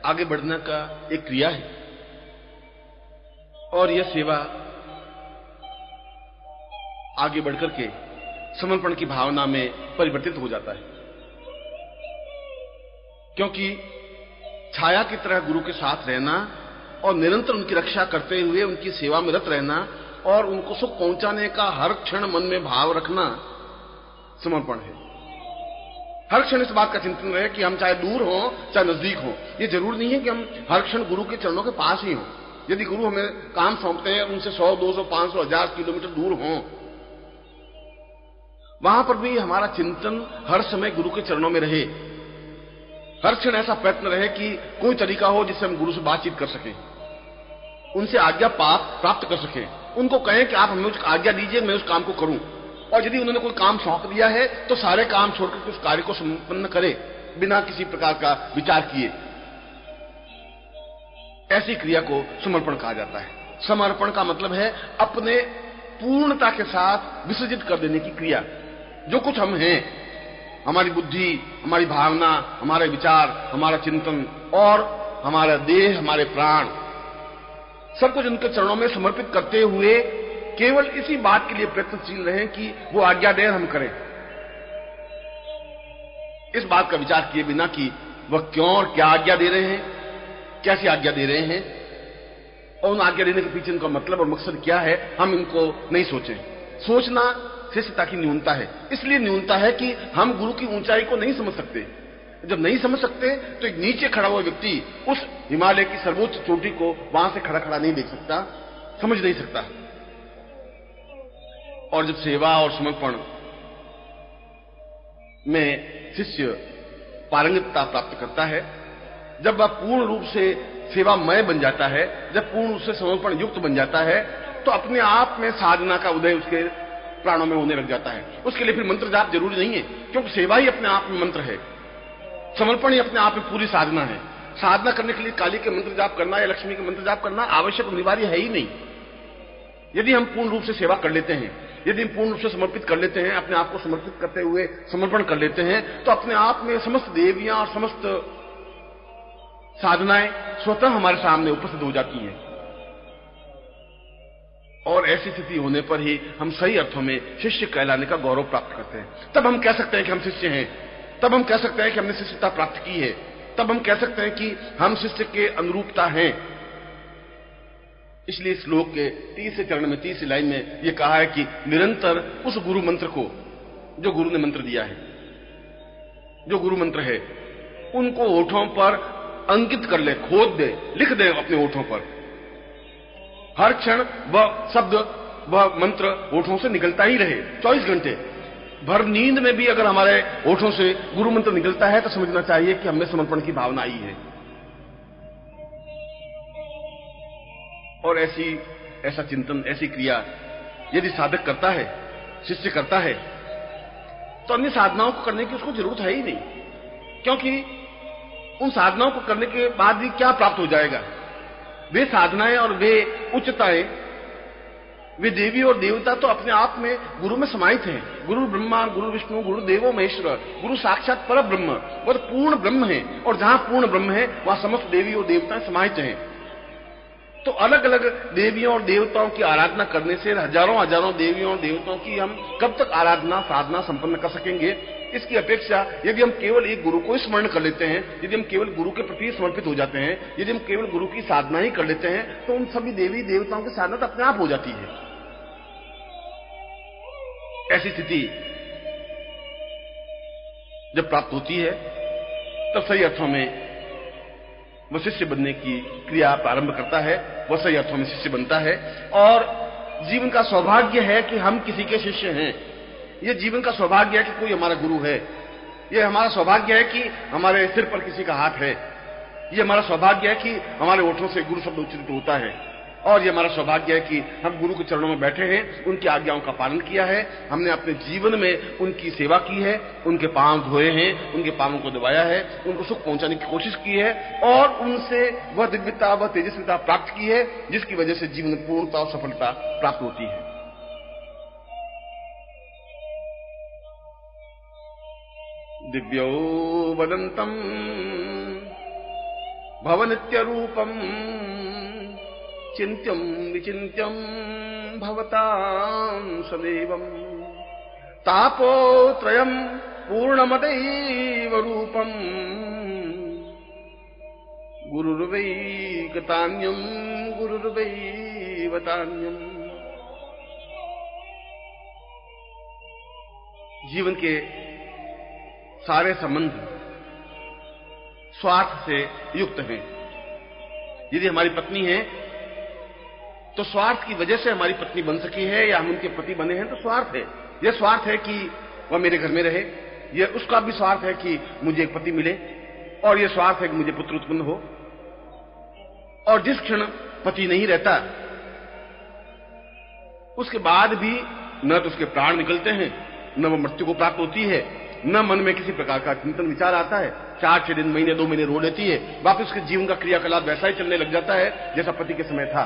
आगे बढ़ने का एक क्रिया है, और यह सेवा आगे बढ़कर के समर्पण की भावना में परिवर्तित हो जाता है। क्योंकि छाया की तरह गुरु के साथ रहना और निरंतर उनकी रक्षा करते हुए उनकी सेवा में रत रहना और उनको सुख पहुंचाने का हर क्षण मन में भाव रखना समर्पण है। हर क्षण इस बात का चिंतन रहे कि हम चाहे दूर हो चाहे नजदीक हो। ये जरूर नहीं है कि हम हर क्षण गुरु के चरणों के पास ही हों। यदि गुरु हमें काम सौंपते हैं, उनसे 100, 200, 500, 1000 किलोमीटर दूर हों, वहां पर भी हमारा चिंतन हर समय गुरु के चरणों में रहे, हर क्षण ऐसा प्रयत्न रहे कि कोई तरीका हो जिससे हम गुरु से बातचीत कर सकें, उनसे आज्ञा प्राप्त कर सकें, उनको कहें कि आप हमें आज्ञा दीजिए, मैं उस काम को करूं। और यदि उन्होंने कोई काम सौंप दिया है तो सारे काम छोड़कर उस कार्य को संपन्न करे बिना किसी प्रकार का विचार किए। ऐसी क्रिया को समर्पण कहा जाता है। समर्पण का मतलब है अपने पूर्णता के साथ विसर्जित कर देने की क्रिया। जो कुछ हम हैं, हमारी बुद्धि, हमारी भावना, हमारे विचार, हमारा चिंतन और हमारा देह, हमारे प्राण, सब कुछ उनके चरणों में समर्पित करते हुए केवल इसी बात के लिए प्रयत्नशील रहें कि वो आज्ञा दें, हम करें। इस बात का विचार किए बिना कि वह क्यों और क्या आज्ञा दे रहे हैं, कैसी आज्ञा दे रहे हैं और उन आज्ञा देने के पीछे उनका मतलब और मकसद क्या है, हम इनको नहीं सोचें। सोचना शिष्यता की न्यूनता है। इसलिए न्यूनता है कि हम गुरु की ऊंचाई को नहीं समझ सकते। जब नहीं समझ सकते तो एक नीचे खड़ा हुआ व्यक्ति उस हिमालय की सर्वोच्च चोटी को वहां से खड़ा खड़ा नहीं देख सकता, समझ नहीं सकता। और जब सेवा और समर्पण में शिष्य पारंगतता प्राप्त करता है, जब वह पूर्ण रूप से सेवामय बन जाता है, जब पूर्ण रूप से समर्पण युक्त बन जाता है, तो अपने आप में साधना का उदय उसके प्राणों में होने लग जाता है। उसके लिए फिर मंत्र जाप जरूरी नहीं है, क्योंकि सेवा ही अपने आप में मंत्र है, समर्पण ही अपने आप में पूरी साधना है। साधना करने के लिए काली के मंत्र जाप करना या लक्ष्मी के मंत्र जाप करना आवश्यक अनिवार्य है ही नहीं। यदि हम पूर्ण रूप से सेवा कर लेते हैं, यदि हम पूर्ण रूप से समर्पित कर लेते हैं, अपने आप को समर्पित करते हुए समर्पण कर लेते हैं, तो अपने आप में समस्त देवियां और समस्त साधनाएं स्वतः हमारे सामने उपस्थित हो जाती हैं। और ऐसी स्थिति होने पर ही हम सही अर्थों में शिष्य कहलाने का गौरव प्राप्त करते हैं। तब हम कह सकते हैं कि हम शिष्य हैं, तब हम कह सकते हैं कि हमने शिष्यता प्राप्त की है, तब हम कह सकते हैं कि हम शिष्य के अनुरूपता हैं। इसलिए श्लोक के 30 चरण में 30 लाइन में यह कहा है कि निरंतर उस गुरु मंत्र को, जो गुरु ने मंत्र दिया है, जो गुरु मंत्र है, उनको होठों पर अंकित कर ले, खोद दे, लिख दे अपने होठों पर। हर क्षण वह शब्द, वह मंत्र होठों से निकलता ही रहे 24 घंटे भर। नींद में भी अगर हमारे होठों से गुरु मंत्र निकलता है तो समझना चाहिए कि हमें समर्पण की भावना आई है। और ऐसा चिंतन, ऐसी क्रिया यदि साधक करता है, शिष्य करता है, तो अन्य साधनाओं को करने की उसको जरूरत है ही नहीं, क्योंकि उन साधनाओं को करने के बाद भी क्या प्राप्त हो जाएगा। वे साधनाएं और वे उच्चताएं, वे देवी और देवता तो अपने आप में गुरु में समाहित हैं। गुरु ब्रह्मा, गुरु विष्णु, गुरु देवो महेश्वर, गुरु साक्षात पर ब्रह्म, वह तो पूर्ण ब्रह्म है। और जहां पूर्ण ब्रह्म है वहां समस्त देवी और देवताएं समाहित हैं। तो अलग अलग देवियों और देवताओं की आराधना करने से हजारों हजारों देवियों और देवताओं की हम कब तक आराधना साधना संपन्न कर सकेंगे। इसकी अपेक्षा यदि हम केवल एक गुरु को स्मरण कर लेते हैं, यदि हम केवल गुरु के प्रति समर्पित हो जाते हैं, यदि हम केवल गुरु की साधना ही कर लेते हैं, तो उन सभी देवी देवताओं की साधना तो अपने आप हो जाती है। ऐसी स्थिति जब प्राप्त होती है तब सही अर्थों में वह शिष्य बनने की क्रिया प्रारंभ करता है, वह सही अर्थों में शिष्य बनता है। और जीवन का सौभाग्य है कि हम किसी के शिष्य हैं। यह जीवन का सौभाग्य है कि कोई हमारा गुरु है। यह हमारा सौभाग्य है कि हमारे सिर पर किसी का हाथ है। यह हमारा सौभाग्य है कि हमारे होठों से गुरु शब्द उच्चारित होता है। और यह हमारा सौभाग्य है कि हम गुरु के चरणों में बैठे हैं, उनकी आज्ञाओं का पालन किया है, हमने अपने जीवन में उनकी सेवा की है, उनके पांव धोए हैं, उनके पांवों को दबाया है, उनको सुख पहुंचाने की कोशिश की है और उनसे वह दिव्यता, वह तेजस्विता प्राप्त की है जिसकी वजह से जीवन में पूर्णता और सफलता प्राप्त होती है। दिव्यो वदंतम भवनित्य रूपम चिंत्यम विचिंत्यम भवतां सदैवं तापोत्रयं पूर्णमदैव रूपम गुरुर्वैकतान्यं गुरुर्वैवतान्यं। जीवन के सारे संबंध स्वार्थ से युक्त हैं। यदि हमारी पत्नी है तो स्वार्थ की वजह से हमारी पत्नी बन सकी है या हम उनके पति बने हैं तो स्वार्थ है। यह स्वार्थ है कि वह मेरे घर में रहे, यह उसका भी स्वार्थ है कि मुझे एक पति मिले, और ये स्वार्थ है कि मुझे पुत्र उत्पन्न हो। और जिस क्षण पति नहीं रहता उसके बाद भी न तो उसके प्राण निकलते हैं, न वो मृत्यु को प्राप्त होती है, न मन में किसी प्रकार का चिंतन विचार आता है। 4-6 दिन, महीने, 2 महीने रो लेती है, वापस उसके जीवन का क्रियाकलाप वैसा ही चलने लग जाता है जैसा पति के समय था।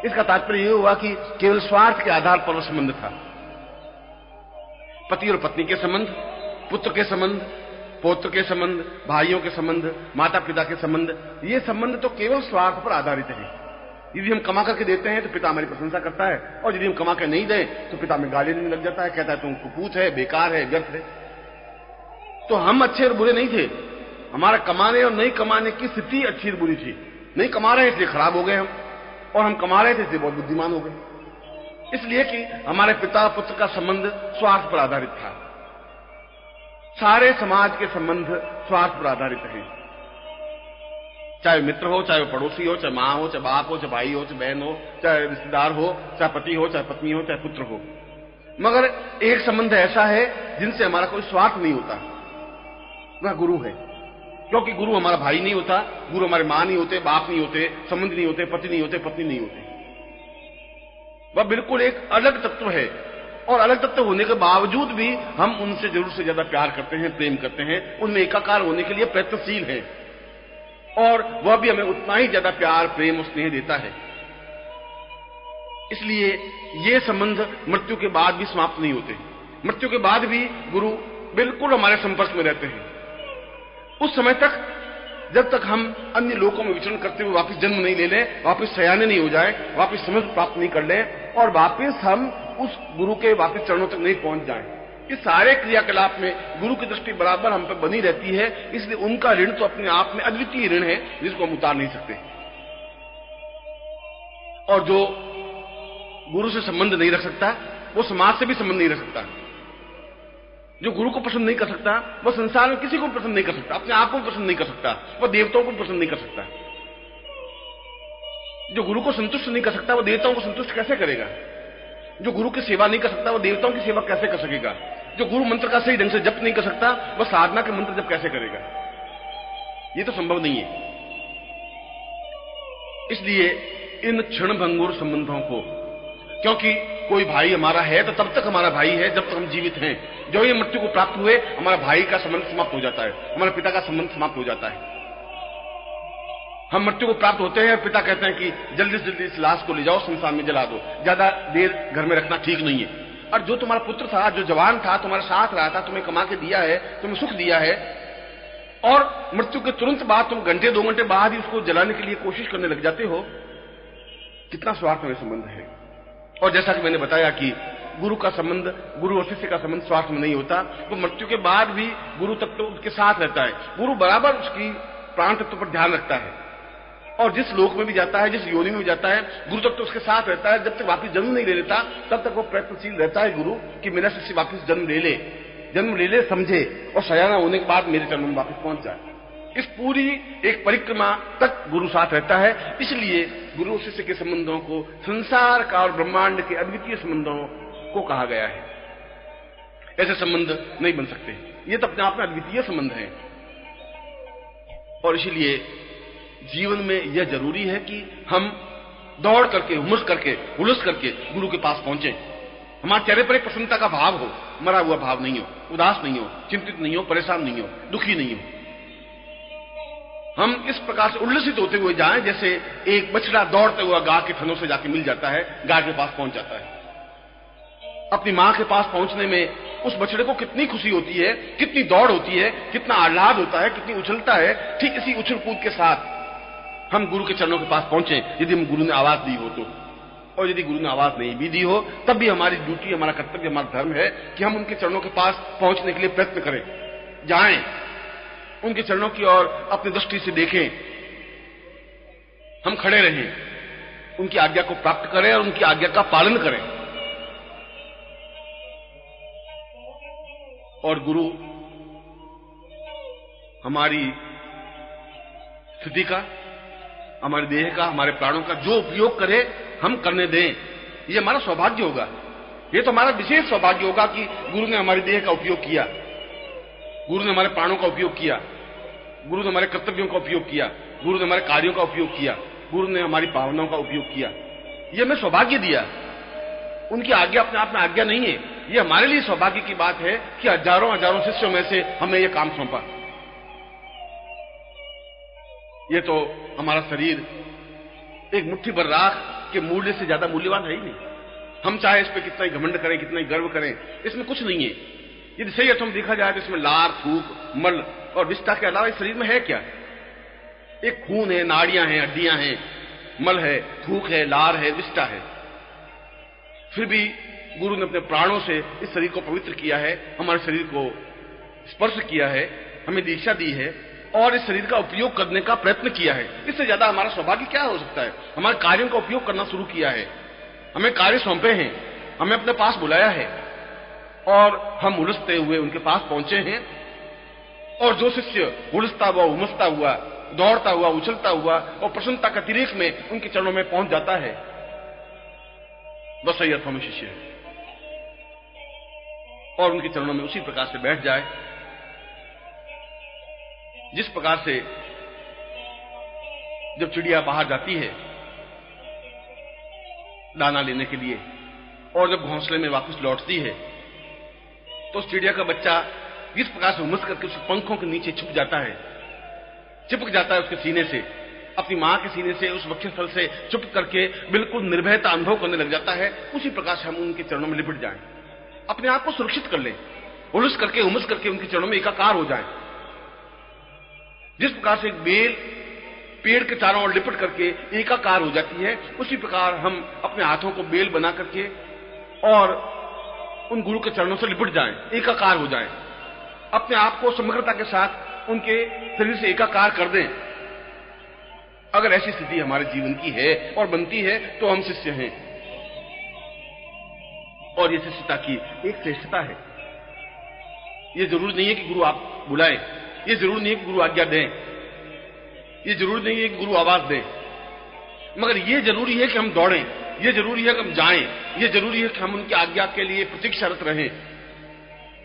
इसका तात्पर्य यह हुआ कि केवल स्वार्थ के आधार पर संबंध था। पति और पत्नी के संबंध, पुत्र के संबंध, पौत्र के संबंध, भाइयों के संबंध, माता पिता के संबंध, ये संबंध तो केवल स्वार्थ पर आधारित है। यदि हम कमा करके देते हैं तो पिता हमारी प्रशंसा करता है, और यदि हम कमा के नहीं दें तो पिता में गाली देने लग जाता है, कहता है तुम कुपूत है, बेकार है, व्यर्थ है। तो हम अच्छे और बुरे नहीं थे, हमारा कमाने और नहीं कमाने की स्थिति अच्छी और बुरी थी। नहीं कमा रहे इसलिए खराब हो गए हम, और हम कमा रहे थे इसलिए बहुत बुद्धिमान हो गए। इसलिए कि हमारे पिता पुत्र का संबंध स्वार्थ पर आधारित था। सारे समाज के संबंध स्वार्थ पर आधारित हैं, चाहे मित्र हो, चाहे पड़ोसी हो, चाहे मां हो, चाहे बाप हो, चाहे भाई हो, चाहे बहन हो, चाहे रिश्तेदार हो, चाहे पति हो, चाहे पत्नी हो, चाहे पुत्र हो। मगर एक संबंध ऐसा है जिनसे हमारा कोई स्वार्थ नहीं होता, वह गुरु है। क्योंकि गुरु हमारा भाई नहीं होता, गुरु हमारे मां नहीं होते, बाप नहीं होते, संबंध नहीं होते, पति नहीं होते, पत्नी नहीं होते। वह बिल्कुल एक अलग तत्व है, और अलग तत्व होने के बावजूद भी हम उनसे जरूर से ज्यादा प्यार करते हैं, प्रेम करते हैं, उनमें एकाकार होने के लिए प्रयत्नशील हैं, और वह भी हमें उतना ही ज्यादा प्यार, प्रेम और स्नेह देता है। इसलिए ये संबंध मृत्यु के बाद भी समाप्त नहीं होते। मृत्यु के बाद भी गुरु बिल्कुल हमारे संपर्क में रहते हैं। उस समय तक, जब तक हम अन्य लोकों में विचरण करते हुए वापस जन्म नहीं ले लें, वापस सयाने नहीं हो जाए, वापस समझ प्राप्त नहीं कर लें, और वापस हम उस गुरु के वापस चरणों तक नहीं पहुंच जाएं। इस सारे क्रियाकलाप में गुरु की दृष्टि बराबर हम पर बनी रहती है। इसलिए उनका ऋण तो अपने आप में अद्वितीय ऋण है, जिसको हम उतार नहीं सकते। और जो गुरु से संबंध नहीं रख सकता वो समाज से भी संबंध नहीं रख सकता। जो गुरु को पसंद नहीं कर सकता वह संसार में किसी को पसंद नहीं कर सकता, अपने आप को पसंद नहीं कर सकता, वह देवताओं को पसंद नहीं कर सकता। जो गुरु को संतुष्ट नहीं कर सकता वह देवताओं को संतुष्ट कैसे करेगा? जो गुरु की सेवा नहीं कर सकता वह देवताओं की सेवा कैसे कर सकेगा? जो गुरु मंत्र का सही ढंग से जप नहीं कर सकता वह साधना के मंत्र जप कैसे करेगा? ये तो संभव नहीं है। इसलिए इन क्षणभंगुर संबंधों को, क्योंकि कोई भाई हमारा है तो तब तक हमारा भाई है जब तक हम जीवित हैं। जो ये मृत्यु को प्राप्त हुए हमारा भाई का संबंध समाप्त हो जाता है, हमारे पिता का संबंध समाप्त हो जाता है। हम मृत्यु को प्राप्त होते हैं, पिता कहते हैं कि जल्दी से जल्दी इस लाश को ले जाओ, शमशान में जला दो, ज्यादा देर घर में रखना ठीक नहीं है। और जो तुम्हारा पुत्र था, जो जवान था, तुम्हारे साथ रहा था, तुम्हें कमा के दिया है, तुम्हें सुख दिया है, और मृत्यु के तुरंत बाद तुम घंटे 2 घंटे बाद ही उसको जलाने के लिए कोशिश करने लग जाते हो, कितना स्वार्थमय संबंध है। और जैसा कि मैंने बताया कि गुरु का संबंध, गुरु और शिष्य का संबंध स्वार्थ में नहीं होता, वो मृत्यु के बाद भी गुरु तत्व उसके साथ रहता है। गुरु बराबर उसकी प्राण तत्व पर ध्यान रखता है, और जिस लोक में भी जाता है, जिस योनि में भी जाता है, गुरु तत्व उसके साथ रहता है। जब तक वापिस जन्म नहीं ले लेता तब तक वो प्रयत्नशील रहता है गुरु कि मेरा शिष्य वापिस जन्म ले ले, समझे, और सयाना होने के बाद मेरे चरणों में वापिस पहुंच जाए। इस पूरी एक परिक्रमा तक गुरु साथ रहता है। इसलिए गुरु शिष्य के संबंधों को संसार का और ब्रह्मांड के अद्वितीय संबंधों को कहा गया है। ऐसे संबंध नहीं बन सकते, ये तो अपने आप में अद्वितीय संबंध है। और इसलिए जीवन में यह जरूरी है कि हम दौड़ करके, हुलस करके गुरु के पास पहुंचे। हमारे चेहरे पर एक प्रसन्नता का भाव हो, मरा हुआ भाव नहीं हो, उदास नहीं हो, चिंतित नहीं हो, परेशान नहीं हो, दुखी नहीं हो। हम इस प्रकार से उल्लसित होते हुए जाएं जैसे एक बछड़ा दौड़ते हुआ गाय के थनों से जाके मिल जाता है, गाय के पास पहुंच जाता है। अपनी मां के पास पहुंचने में उस बछड़े को कितनी खुशी होती है, कितनी दौड़ होती है, कितना आह्लाद होता है, कितनी उछलता है। ठीक इसी उछल कूद के साथ हम गुरु के चरणों के पास पहुंचे, यदि हम गुरु ने आवाज दी हो तो। और यदि गुरु ने आवाज नहीं भी दी हो तब भी हमारी ड्यूटी, हमारा कर्तव्य, हमारा धर्म है कि हम उनके चरणों के पास पहुंचने के लिए प्रयत्न करें, जाएं, उनके चरणों की ओर अपनी दृष्टि से देखें, हम खड़े रहें, उनकी आज्ञा को प्राप्त करें और उनकी आज्ञा का पालन करें। और गुरु हमारी स्थिति का, हमारे देह का, हमारे प्राणों का जो उपयोग करे हम करने दें, ये हमारा सौभाग्य होगा। ये तो हमारा विशेष सौभाग्य होगा कि गुरु ने हमारे देह का उपयोग किया, गुरु ने हमारे प्राणों का उपयोग किया। गुरु ने हमारे कर्तव्यों का उपयोग किया, गुरु ने हमारे कार्यों का उपयोग किया, गुरु ने हमारी भावनाओं का उपयोग किया। ये हमें सौभाग्य दिया। उनकी आज्ञा अपने आप में आज्ञा नहीं है, ये हमारे लिए सौभाग्य की बात है कि हजारों हजारों शिष्यों में से हमें यह काम सौंपा। ये तो हमारा शरीर एक मुट्ठी भर राख के मूल्य से ज्यादा मूल्यवान है ही नहीं। हम चाहे इस पे कितना ही घमंड करें, कितना ही गर्व करें, इसमें कुछ नहीं है। यदि सही अर्थों में देखा जाए तो इसमें लार, थूक, मल और विष्ठा के अलावा इस शरीर में है क्या? एक खून है, नाड़ियां हैं, हड्डियां हैं, मल है, थूक है, लार है, विष्ठा है। फिर भी गुरु ने अपने प्राणों से इस शरीर को पवित्र किया है, हमारे शरीर को स्पर्श किया है, हमें दीक्षा दी है और इस शरीर का उपयोग करने का प्रयत्न किया है। इससे ज्यादा हमारा सौभाग्य क्या हो सकता है? हमारे कार्यों का उपयोग करना शुरू किया है, हमें कार्य सौंपे हैं, हमें अपने पास बुलाया है और हम उलझते हुए उनके पास पहुंचे हैं। और जो शिष्य उलझता हुआ, उमसता हुआ, दौड़ता हुआ, उछलता हुआ और प्रसन्नता का अतिरेक में उनके चरणों में पहुंच जाता है, बस सही अर्थों में शिष्य है। और उनके चरणों में उसी प्रकार से बैठ जाए जिस प्रकार से जब चिड़िया बाहर जाती है दाना लेने के लिए और जब घोंसले में वापस लौटती है तो उस चिड़िया का बच्चा जिस प्रकार से उमस करके उसके पंखों के नीचे छुप जाता है, चिपक जाता है उसके सीने से, अपनी मां के सीने से, उस वक्षस्थल से चुप करके बिल्कुल निर्भयता अनुभव करने लग जाता है, उसी प्रकार से हम उनके चरणों में लिपट जाएं, अपने आप को सुरक्षित कर लें, उलझ करके, उमस करके उनके चरणों में एकाकार हो जाएं। जिस प्रकार से एक बेल पेड़ के चारों ओर लिपट करके एकाकार हो जाती है, उसी प्रकार हम अपने हाथों को बेल बना करके और उन गुरु के चरणों से लिपट जाएं, एकाकार हो जाएं, अपने आप को समग्रता के साथ उनके शरीर से एकाकार कर दें। अगर ऐसी स्थिति हमारे जीवन की है और बनती है तो हम शिष्य हैं। और ये शिष्यता की एक श्रेष्ठता है। ये जरूरी नहीं है कि गुरु आप बुलाएं, ये जरूरी नहीं है कि गुरु आज्ञा दें, ये जरूरी नहीं है कि गुरु आवाज दें, मगर ये जरूरी है कि हम दौड़ें, ये जरूरी है कि हम जाएं, ये जरूरी है कि हम उनकी आज्ञा के लिए प्रतीक्षारत रहें।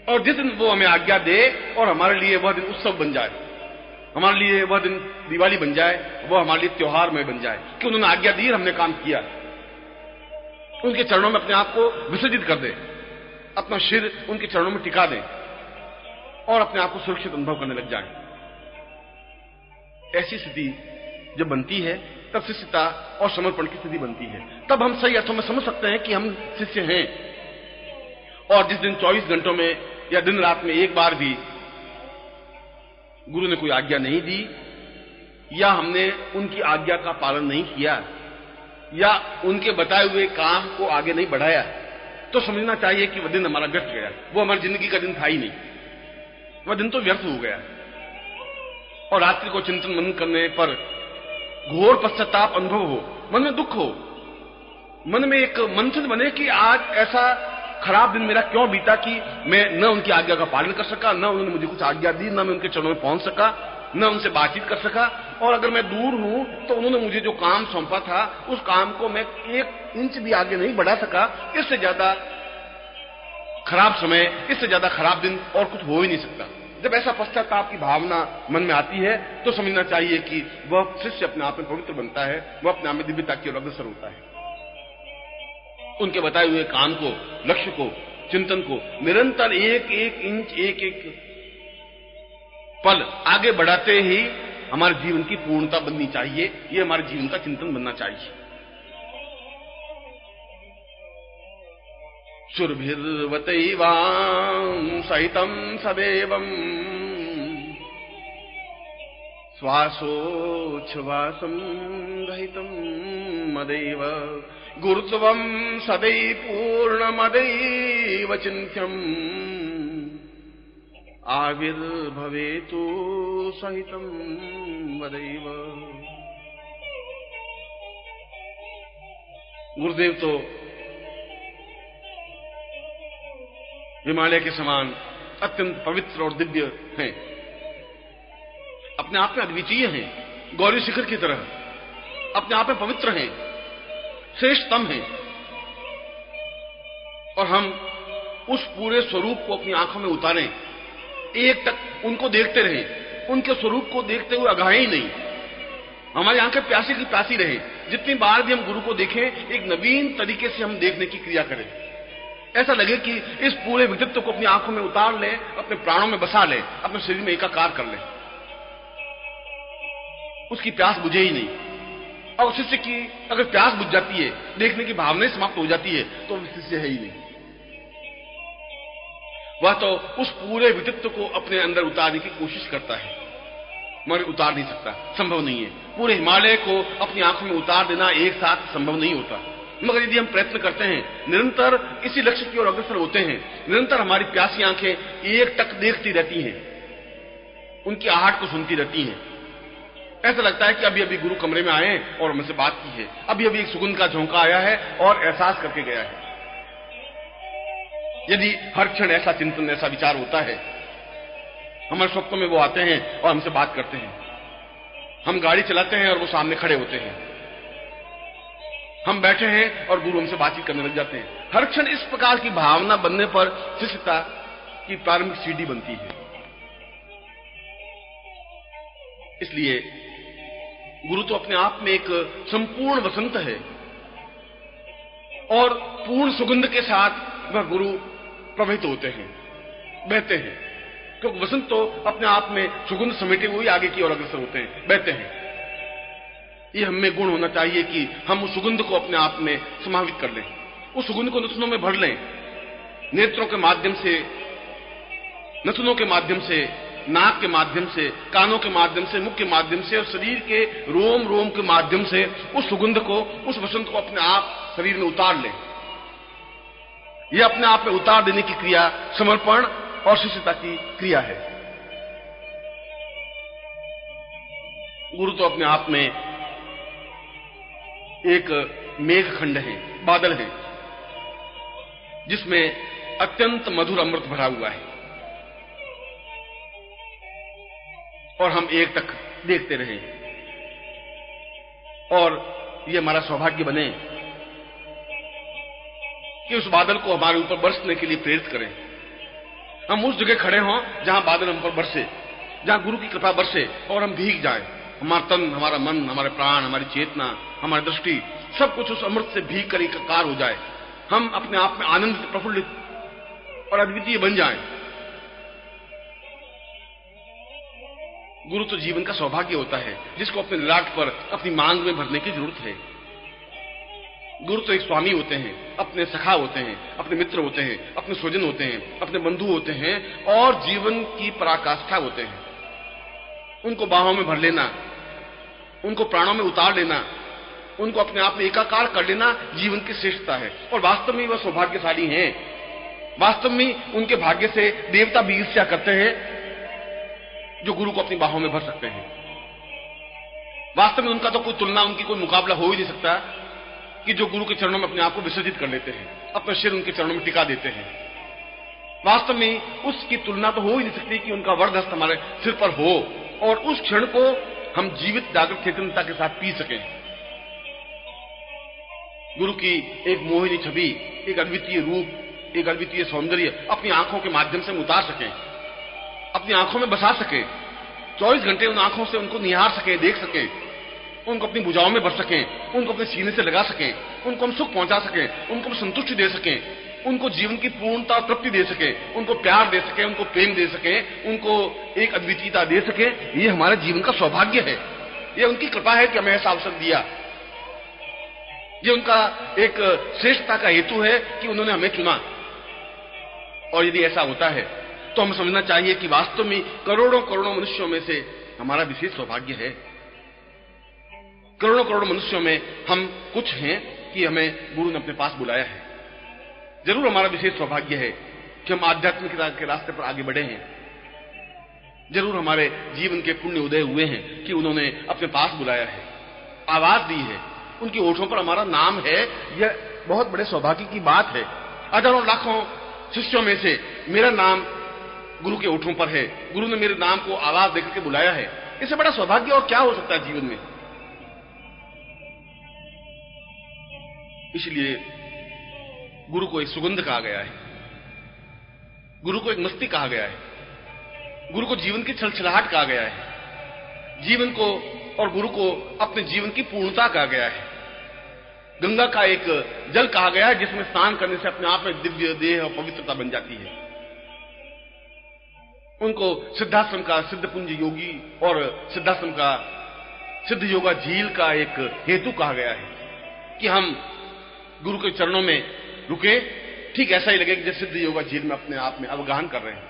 और जिस दिन वो हमें आज्ञा दे और हमारे लिए वह दिन उत्सव बन जाए, हमारे लिए वह दिन दिवाली बन जाए, वह हमारे लिए त्योहार में बन जाए कि उन्होंने आज्ञा दी और हमने काम किया। उनके चरणों में अपने आप को विसर्जित कर दें, अपना सिर उनके चरणों में टिका दें और अपने आप को सुरक्षित अनुभव करने लग जाएं। ऐसी स्थिति जब बनती है तब शिष्यता और समर्पण की स्थिति बनती है। तब हम सही अर्थों में समझ सकते हैं कि हम शिष्य हैं। और जिस दिन 24 घंटों में या दिन रात में एक बार भी गुरु ने कोई आज्ञा नहीं दी या हमने उनकी आज्ञा का पालन नहीं किया या उनके बताए हुए काम को आगे नहीं बढ़ाया, तो समझना चाहिए कि वह दिन हमारा व्यर्थ गया। वो हमारी जिंदगी का दिन था ही नहीं, वह दिन तो व्यर्थ हो गया। और रात्रि को चिंतन मनन करने पर घोर पश्चाताप अनुभव हो, मन में दुख हो, मन में एक मंथन बने कि आज ऐसा खराब दिन मेरा क्यों बीता कि मैं न उनकी आज्ञा का पालन कर सका, न उन्होंने मुझे कुछ आज्ञा दी, न मैं उनके चरणों में पहुंच सका, न उनसे बातचीत कर सका। और अगर मैं दूर हूं तो उन्होंने मुझे जो काम सौंपा था उस काम को मैं 1 इंच भी आगे नहीं बढ़ा सका। इससे ज्यादा खराब समय, इससे ज्यादा खराब दिन और कुछ हो ही नहीं सकता। जब ऐसा पश्चाताप की भावना मन में आती है तो समझना चाहिए कि वह शिष्य अपने आप में पवित्र बनता है, वह अपने आप में दिव्यता की ओर अग्रसर होता है। उनके बताए हुए काम को, लक्ष्य को, चिंतन को निरंतर 1-1 इंच, 1-1 पल आगे बढ़ाते ही हमारे जीवन की पूर्णता बननी चाहिए। ये हमारे जीवन का चिंतन बनना चाहिए। सुरभिर्वतैवां सहितं सदैवं श्वासोच्छ्वासं रहितं मदैव गुरुत्वं सदै पूर्णमदैव चिन्त्यम् आविर्भवेतु सहितं वदैव। गुरुदेव तो हिमालय के समान अत्यंत पवित्र और दिव्य हैं, अपने आप में अद्वितीय हैं, गौरी शिखर की तरह अपने आप में पवित्र हैं, श्रेष्ठतम हैं। और हम उस पूरे स्वरूप को अपनी आंखों में उतारें, एक तक उनको देखते रहें, उनके स्वरूप को देखते हुए अघाए ही नहीं, हमारी आंखें प्यासी की प्यासी रहे। जितनी बार भी हम गुरु को देखें, एक नवीन तरीके से हम देखने की क्रिया करें। ऐसा लगे कि इस पूरे व्यक्तित्व को अपनी आंखों में उतार लें, अपने प्राणों में बसा लें, अपने शरीर में एकाकार कर लें। उसकी प्यास बुझे ही नहीं। और शिष्य की अगर प्यास बुझ जाती है, देखने की भावनाएं समाप्त हो जाती है, तो शिष्य है ही नहीं। वह तो उस पूरे व्यक्तित्व को अपने अंदर उतारने की कोशिश करता है, मगर उतार नहीं सकता, संभव नहीं है। पूरे हिमालय को अपनी आंखों में उतार देना एक साथ संभव नहीं होता। मगर यदि हम प्रयत्न करते हैं, निरंतर इसी लक्ष्य की ओर अग्रसर होते हैं, निरंतर हमारी प्यासी आंखें एक टक देखती रहती हैं, उनकी आहट को सुनती रहती हैं। ऐसा लगता है कि अभी अभी गुरु कमरे में आए और हमसे बात की है, अभी अभी एक सुगंध का झोंका आया है और एहसास करके गया है। यदि हर क्षण ऐसा चिंतन, ऐसा विचार होता है, हमारे स्वप्नों में वो आते हैं और हमसे बात करते हैं। हम गाड़ी चलाते हैं और वो सामने खड़े होते हैं। हम बैठे हैं और गुरु हमसे बातचीत करने लग जाते हैं। हर क्षण इस प्रकार की भावना बनने पर शिष्यता की प्रारंभिक सीढ़ी बनती है। इसलिए गुरु तो अपने आप में एक संपूर्ण वसंत है और पूर्ण सुगंध के साथ वह गुरु प्रवहित होते हैं, बहते हैं। क्योंकि वसंत तो अपने आप में सुगंध समेटे हुए आगे की ओर अग्रसर होते हैं, बहते हैं। ये हमें गुण होना चाहिए कि हम उस सुगंध को अपने आप में समावित कर लें, उस सुगंध को नथनों में भर लें। नेत्रों के माध्यम से, नथनों के माध्यम से, नाक के माध्यम से, कानों के माध्यम से, मुख के माध्यम से और शरीर के रोम रोम के माध्यम से उस सुगंध को, उस वसंत को अपने आप शरीर में उतार लें। यह अपने आप में उतार देने की क्रिया समर्पण और शिष्यता की क्रिया है। गुरु तो अपने आप में एक मेघखंड है, बादल है, जिसमें अत्यंत मधुर अमृत भरा हुआ है और हम एक तक देखते रहें। और ये हमारा सौभाग्य बने कि उस बादल को हमारे ऊपर बरसने के लिए प्रेरित करें। हम उस जगह खड़े हों जहां बादल हम पर बरसे, जहां गुरु की कृपा बरसे और हम भीग जाएं। हमारा तन, हमारा मन, हमारे प्राण, हमारी चेतना, हमारी दृष्टि, सब कुछ उस अमृत से भीग कर एकाकार हो जाए। हम अपने आप में आनंदित, प्रफुल्लित और अद्वितीय बन जाएं। गुरु तो जीवन का सौभाग्य होता है, जिसको अपने ललाट पर अपनी मांग में भरने की जरूरत है। गुरु तो एक स्वामी होते हैं, अपने सखा होते हैं, अपने मित्र होते हैं, अपने स्वजन होते हैं, अपने बंधु होते हैं और जीवन की पराकाष्ठा होते हैं। उनको बाहों में भर लेना, उनको प्राणों में उतार लेना, उनको अपने आप में एकाकार कर लेना जीवन की श्रेष्ठता है। और वास्तव में वह सौभाग्यशाली हैं। वास्तव में उनके भाग्य से देवता भी ईर्ष्या करते हैं जो गुरु को अपनी बाहों में भर सकते हैं। वास्तव में उनका तो कोई तुलना, उनकी कोई मुकाबला हो ही नहीं सकता कि जो गुरु के चरणों में अपने आप को विसर्जित कर लेते हैं, अपना सिर उनके चरणों में टिका देते हैं। वास्तव में उसकी तुलना तो हो ही नहीं सकती कि उनका वरदहस्त हमारे सिर पर हो और उस क्षण को हम जीवित जागृत चेतनता के साथ पी सकें। गुरु की एक मोहिनी छवि, एक अद्वितीय रूप, एक अद्वितीय सौंदर्य अपनी आंखों के माध्यम से हम उतार सकें, अपनी आंखों में बसा सकें, 24 घंटे उन आंखों से उनको निहार सकें, देख सकें, उनको अपनी भुजाओं में भर सकें, उनको अपने सीने से लगा सकें, उनको हम सुख पहुंचा सकें, उनको हम संतुष्टि दे सकें, उनको जीवन की पूर्णता और तृप्ति दे सकें, उनको प्यार दे सकें, उनको प्रेम दे सकें, उनको एक अद्वितीयता दे सकें। ये हमारे जीवन का सौभाग्य है। ये उनकी कृपा है कि हमें ऐसा अवसर दिया। ये उनका एक श्रेष्ठता का हेतु है कि उन्होंने हमें चुना। और यदि ऐसा होता है तो हमें समझना चाहिए कि वास्तव में करोड़ों करोड़ों मनुष्यों में से हमारा विशेष सौभाग्य है। करोड़ों करोड़ों मनुष्यों में हम कुछ हैं कि हमें गुरु ने अपने पास बुलाया है। जरूर हमारा विशेष सौभाग्य है कि हम आध्यात्मिकता के रास्ते पर आगे बढ़े हैं। जरूर हमारे जीवन के पुण्य उदय हुए हैं कि उन्होंने अपने पास बुलाया है, आवाज दी है, उनकी ओठों पर हमारा नाम है। यह बहुत बड़े सौभाग्य की बात है। हजारों लाखों शिष्यों में से मेरा नाम गुरु के ओठों पर है, गुरु ने मेरे नाम को आवाज देकर के बुलाया है। इससे बड़ा सौभाग्य और क्या हो सकता है जीवन में। इसलिए गुरु को एक सुगंध कहा गया है, गुरु को एक मस्ती कहा गया है, गुरु को जीवन की छलछलाहट कहा गया है, जीवन को और गुरु को अपने जीवन की पूर्णता कहा गया है। गंगा का एक जल कहा गया है जिसमें स्नान करने से अपने आप में दिव्य देह और पवित्रता बन जाती है। उनको सिद्धाश्रम का सिद्धपुंज योगी और सिद्धाश्रम का सिद्ध योगा झील का एक हेतु कहा गया है कि हम गुरु के चरणों में रुके, ठीक ऐसा ही लगे कि जैसे सिद्ध योगा झील में अपने आप में अवगाहन कर रहे हैं।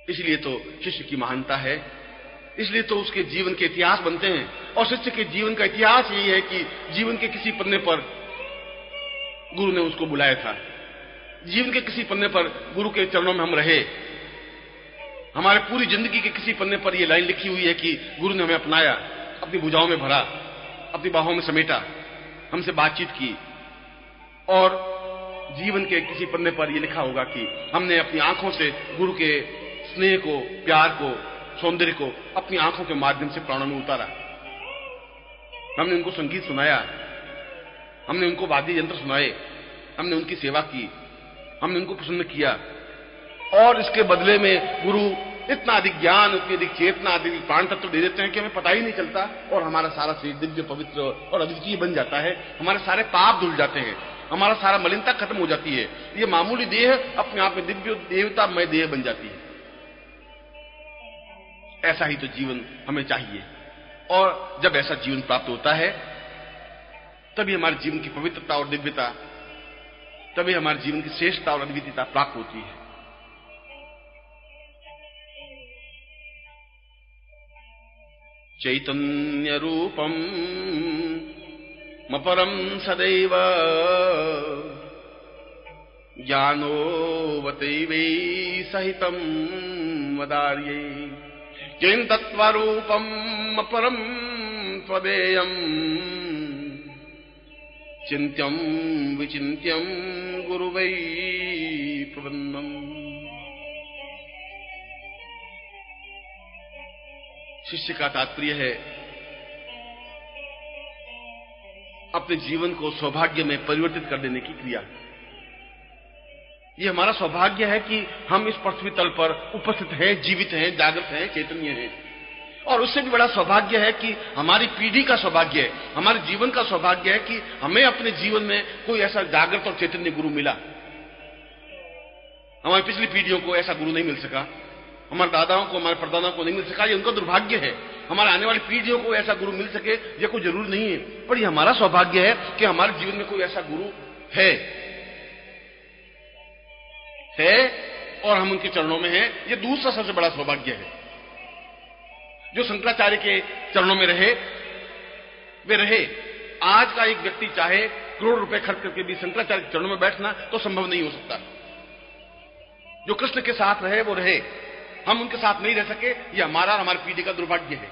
इसलिए तो शिष्य की महानता है, इसलिए तो उसके जीवन के इतिहास बनते हैं। और शिष्य के जीवन का इतिहास यही है कि जीवन के किसी पन्ने पर गुरु ने उसको बुलाया था, जीवन के किसी पन्ने पर गुरु के चरणों में हम रहे। हमारे पूरी जिंदगी के किसी पन्ने पर यह लाइन लिखी हुई है कि गुरु ने हमें अपनाया, अपनी भुजाओं में भरा, अपनी बाहों में समेटा, हमसे बातचीत की। और जीवन के किसी पन्ने पर यह लिखा होगा कि हमने अपनी आंखों से गुरु के स्नेह को, प्यार को, सौंदर्य को अपनी आंखों के माध्यम से प्राणों में उतारा। हमने उनको संगीत सुनाया, हमने उनको वाद्य यंत्र सुनाए, हमने उनकी सेवा की, हमने उनको प्रसन्न किया। और इसके बदले में गुरु इतना अधिक ज्ञान, इतनी अधिक चेतना, अधिक प्राण तत्व दे देते हैं कि हमें पता ही नहीं चलता और हमारा सारा शरीर दिव्य, पवित्र और अद्वितीय बन जाता है। हमारे सारे पाप धुल जाते हैं, हमारा सारा मलिनता खत्म हो जाती है। ये मामूली देह अपने आप में दिव्य देवतामय देह बन जाती है। ऐसा ही तो जीवन हमें चाहिए। और जब ऐसा जीवन प्राप्त होता है तभी हमारे जीवन की पवित्रता और दिव्यता, तभी हमारे जीवन की श्रेष्ठता और अद्वितीयता प्राप्त होती है। चैतन्य रूपम मपरम सदैव ज्ञानोवतैवै सहितं वदार्ये किं तत्त्वरूपम् अपरं त्वदेयम् चिन्त्यं विचिन्त्यं गुरुवै प्रपन्नम्। शिष्य का तात्पर्य है अपने जीवन को सौभाग्य में परिवर्तित कर देने की क्रिया। ये हमारा सौभाग्य है कि हम इस पृथ्वी तल पर उपस्थित हैं, जीवित हैं, जागृत हैं, चैतन्य हैं। और उससे भी बड़ा सौभाग्य है कि हमारी पीढ़ी का सौभाग्य है, हमारे जीवन का सौभाग्य है कि हमें अपने जीवन में कोई ऐसा जागृत और चैतन्य गुरु मिला। हमारी पिछली पीढ़ियों को ऐसा गुरु नहीं मिल सका, हमारे दादाओं को, हमारे परदादाओं को नहीं मिल सका, ये उनका दुर्भाग्य है। हमारे आने वाली पीढ़ियों को ऐसा गुरु मिल सके ये कोई जरूर नहीं है, पर ये हमारा सौभाग्य है कि हमारे जीवन में कोई ऐसा गुरु है और हम उनके चरणों में हैं। ये दूसरा सबसे बड़ा सौभाग्य है। जो शंकराचार्य के चरणों में रहे वे रहे। आज का एक व्यक्ति चाहे करोड़ रुपए खर्च करके भी शंकराचार्य के चरणों में बैठना तो संभव नहीं हो सकता। जो कृष्ण के साथ रहे वो रहे, हम उनके साथ नहीं रह सके, ये हमारा और हमारी पीढ़ी का दुर्भाग्य है।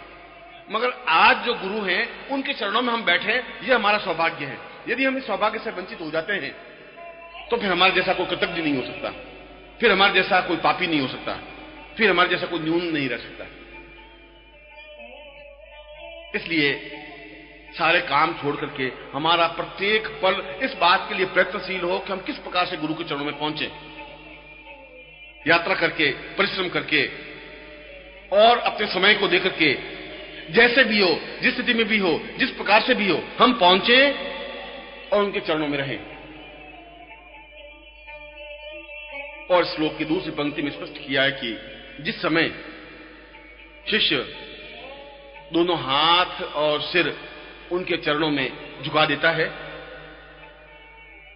मगर आज जो गुरु हैं उनके चरणों में हम बैठे, ये हमारा सौभाग्य है। यदि हम इस सौभाग्य से वंचित हो जाते हैं तो फिर हमारे जैसा कोई कृतज्ञ नहीं हो सकता, फिर हमारे जैसा कोई पापी नहीं हो सकता, फिर हमारे जैसा कोई न्यून नहीं रह सकता। इसलिए सारे काम छोड़ करके हमारा प्रत्येक पल इस बात के लिए प्रयत्नशील हो कि हम किस प्रकार से गुरु के चरणों में पहुंचे। यात्रा करके, परिश्रम करके और अपने समय को देकर के, जैसे भी हो, जिस स्थिति में भी हो, जिस प्रकार से भी हो, हम पहुंचे और उनके चरणों में रहें। और श्लोक की दूसरी पंक्ति में स्पष्ट किया है कि जिस समय शिष्य दोनों हाथ और सिर उनके चरणों में झुका देता है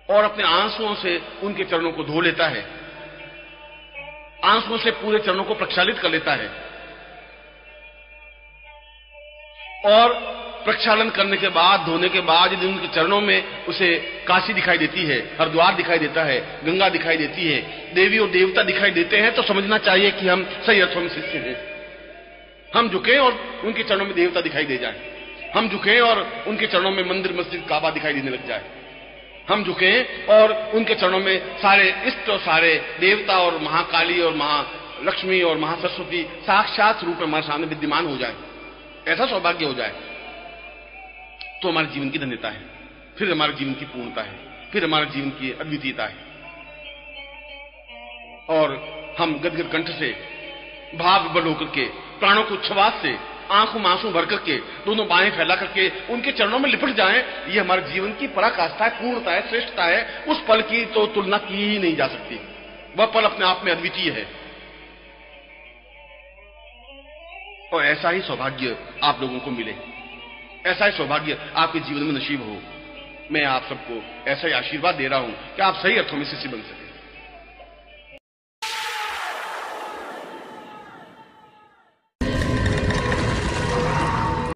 और अपने आंसुओं से उनके चरणों को धो लेता है, आंसुओं से पूरे चरणों को प्रक्षालित कर लेता है, और प्रक्षालन करने के बाद, धोने के बाद यदि उनके चरणों में उसे काशी दिखाई देती है, हरिद्वार दिखाई देता है, गंगा दिखाई देती है, देवी और देवता दिखाई देते हैं, तो समझना चाहिए कि हम सही अर्थों में शिष्य हैं। हम झुकें और उनके चरणों में देवता दिखाई दे जाए, हम झुकें और उनके चरणों में मंदिर, मस्जिद, काबा दिखाई देने लग जाए, हम झुकें और उनके चरणों में सारे इष्ट और सारे देवता और महाकाली और महालक्ष्मी और महासरस्वती साक्षात रूप में हमारे सामने विद्यमान हो जाए। ऐसा सौभाग्य हो जाए तो हमारे जीवन की धन्यता है, फिर हमारे जीवन की पूर्णता है, फिर हमारे जीवन की अद्वितीयता है। और हम गदगद कंठ से भाव विभोर होकर के प्राणों को उच्छ्वास से आंखों में आंसू भर करके दोनों बाहें फैला करके उनके चरणों में लिपट जाएं, ये हमारे जीवन की पराकाष्ठा है, पूर्णता है, श्रेष्ठता है। उस पल की तो तुलना की ही नहीं जा सकती। वह पल अपने आप में अद्वितीय है। और ऐसा ही सौभाग्य आप लोगों को मिले, ऐसा ही सौभाग्य आपके जीवन में नसीब हो। मैं आप सबको ऐसा ही आशीर्वाद दे रहा हूं कि आप सही अर्थों में शिष्य बन सकें।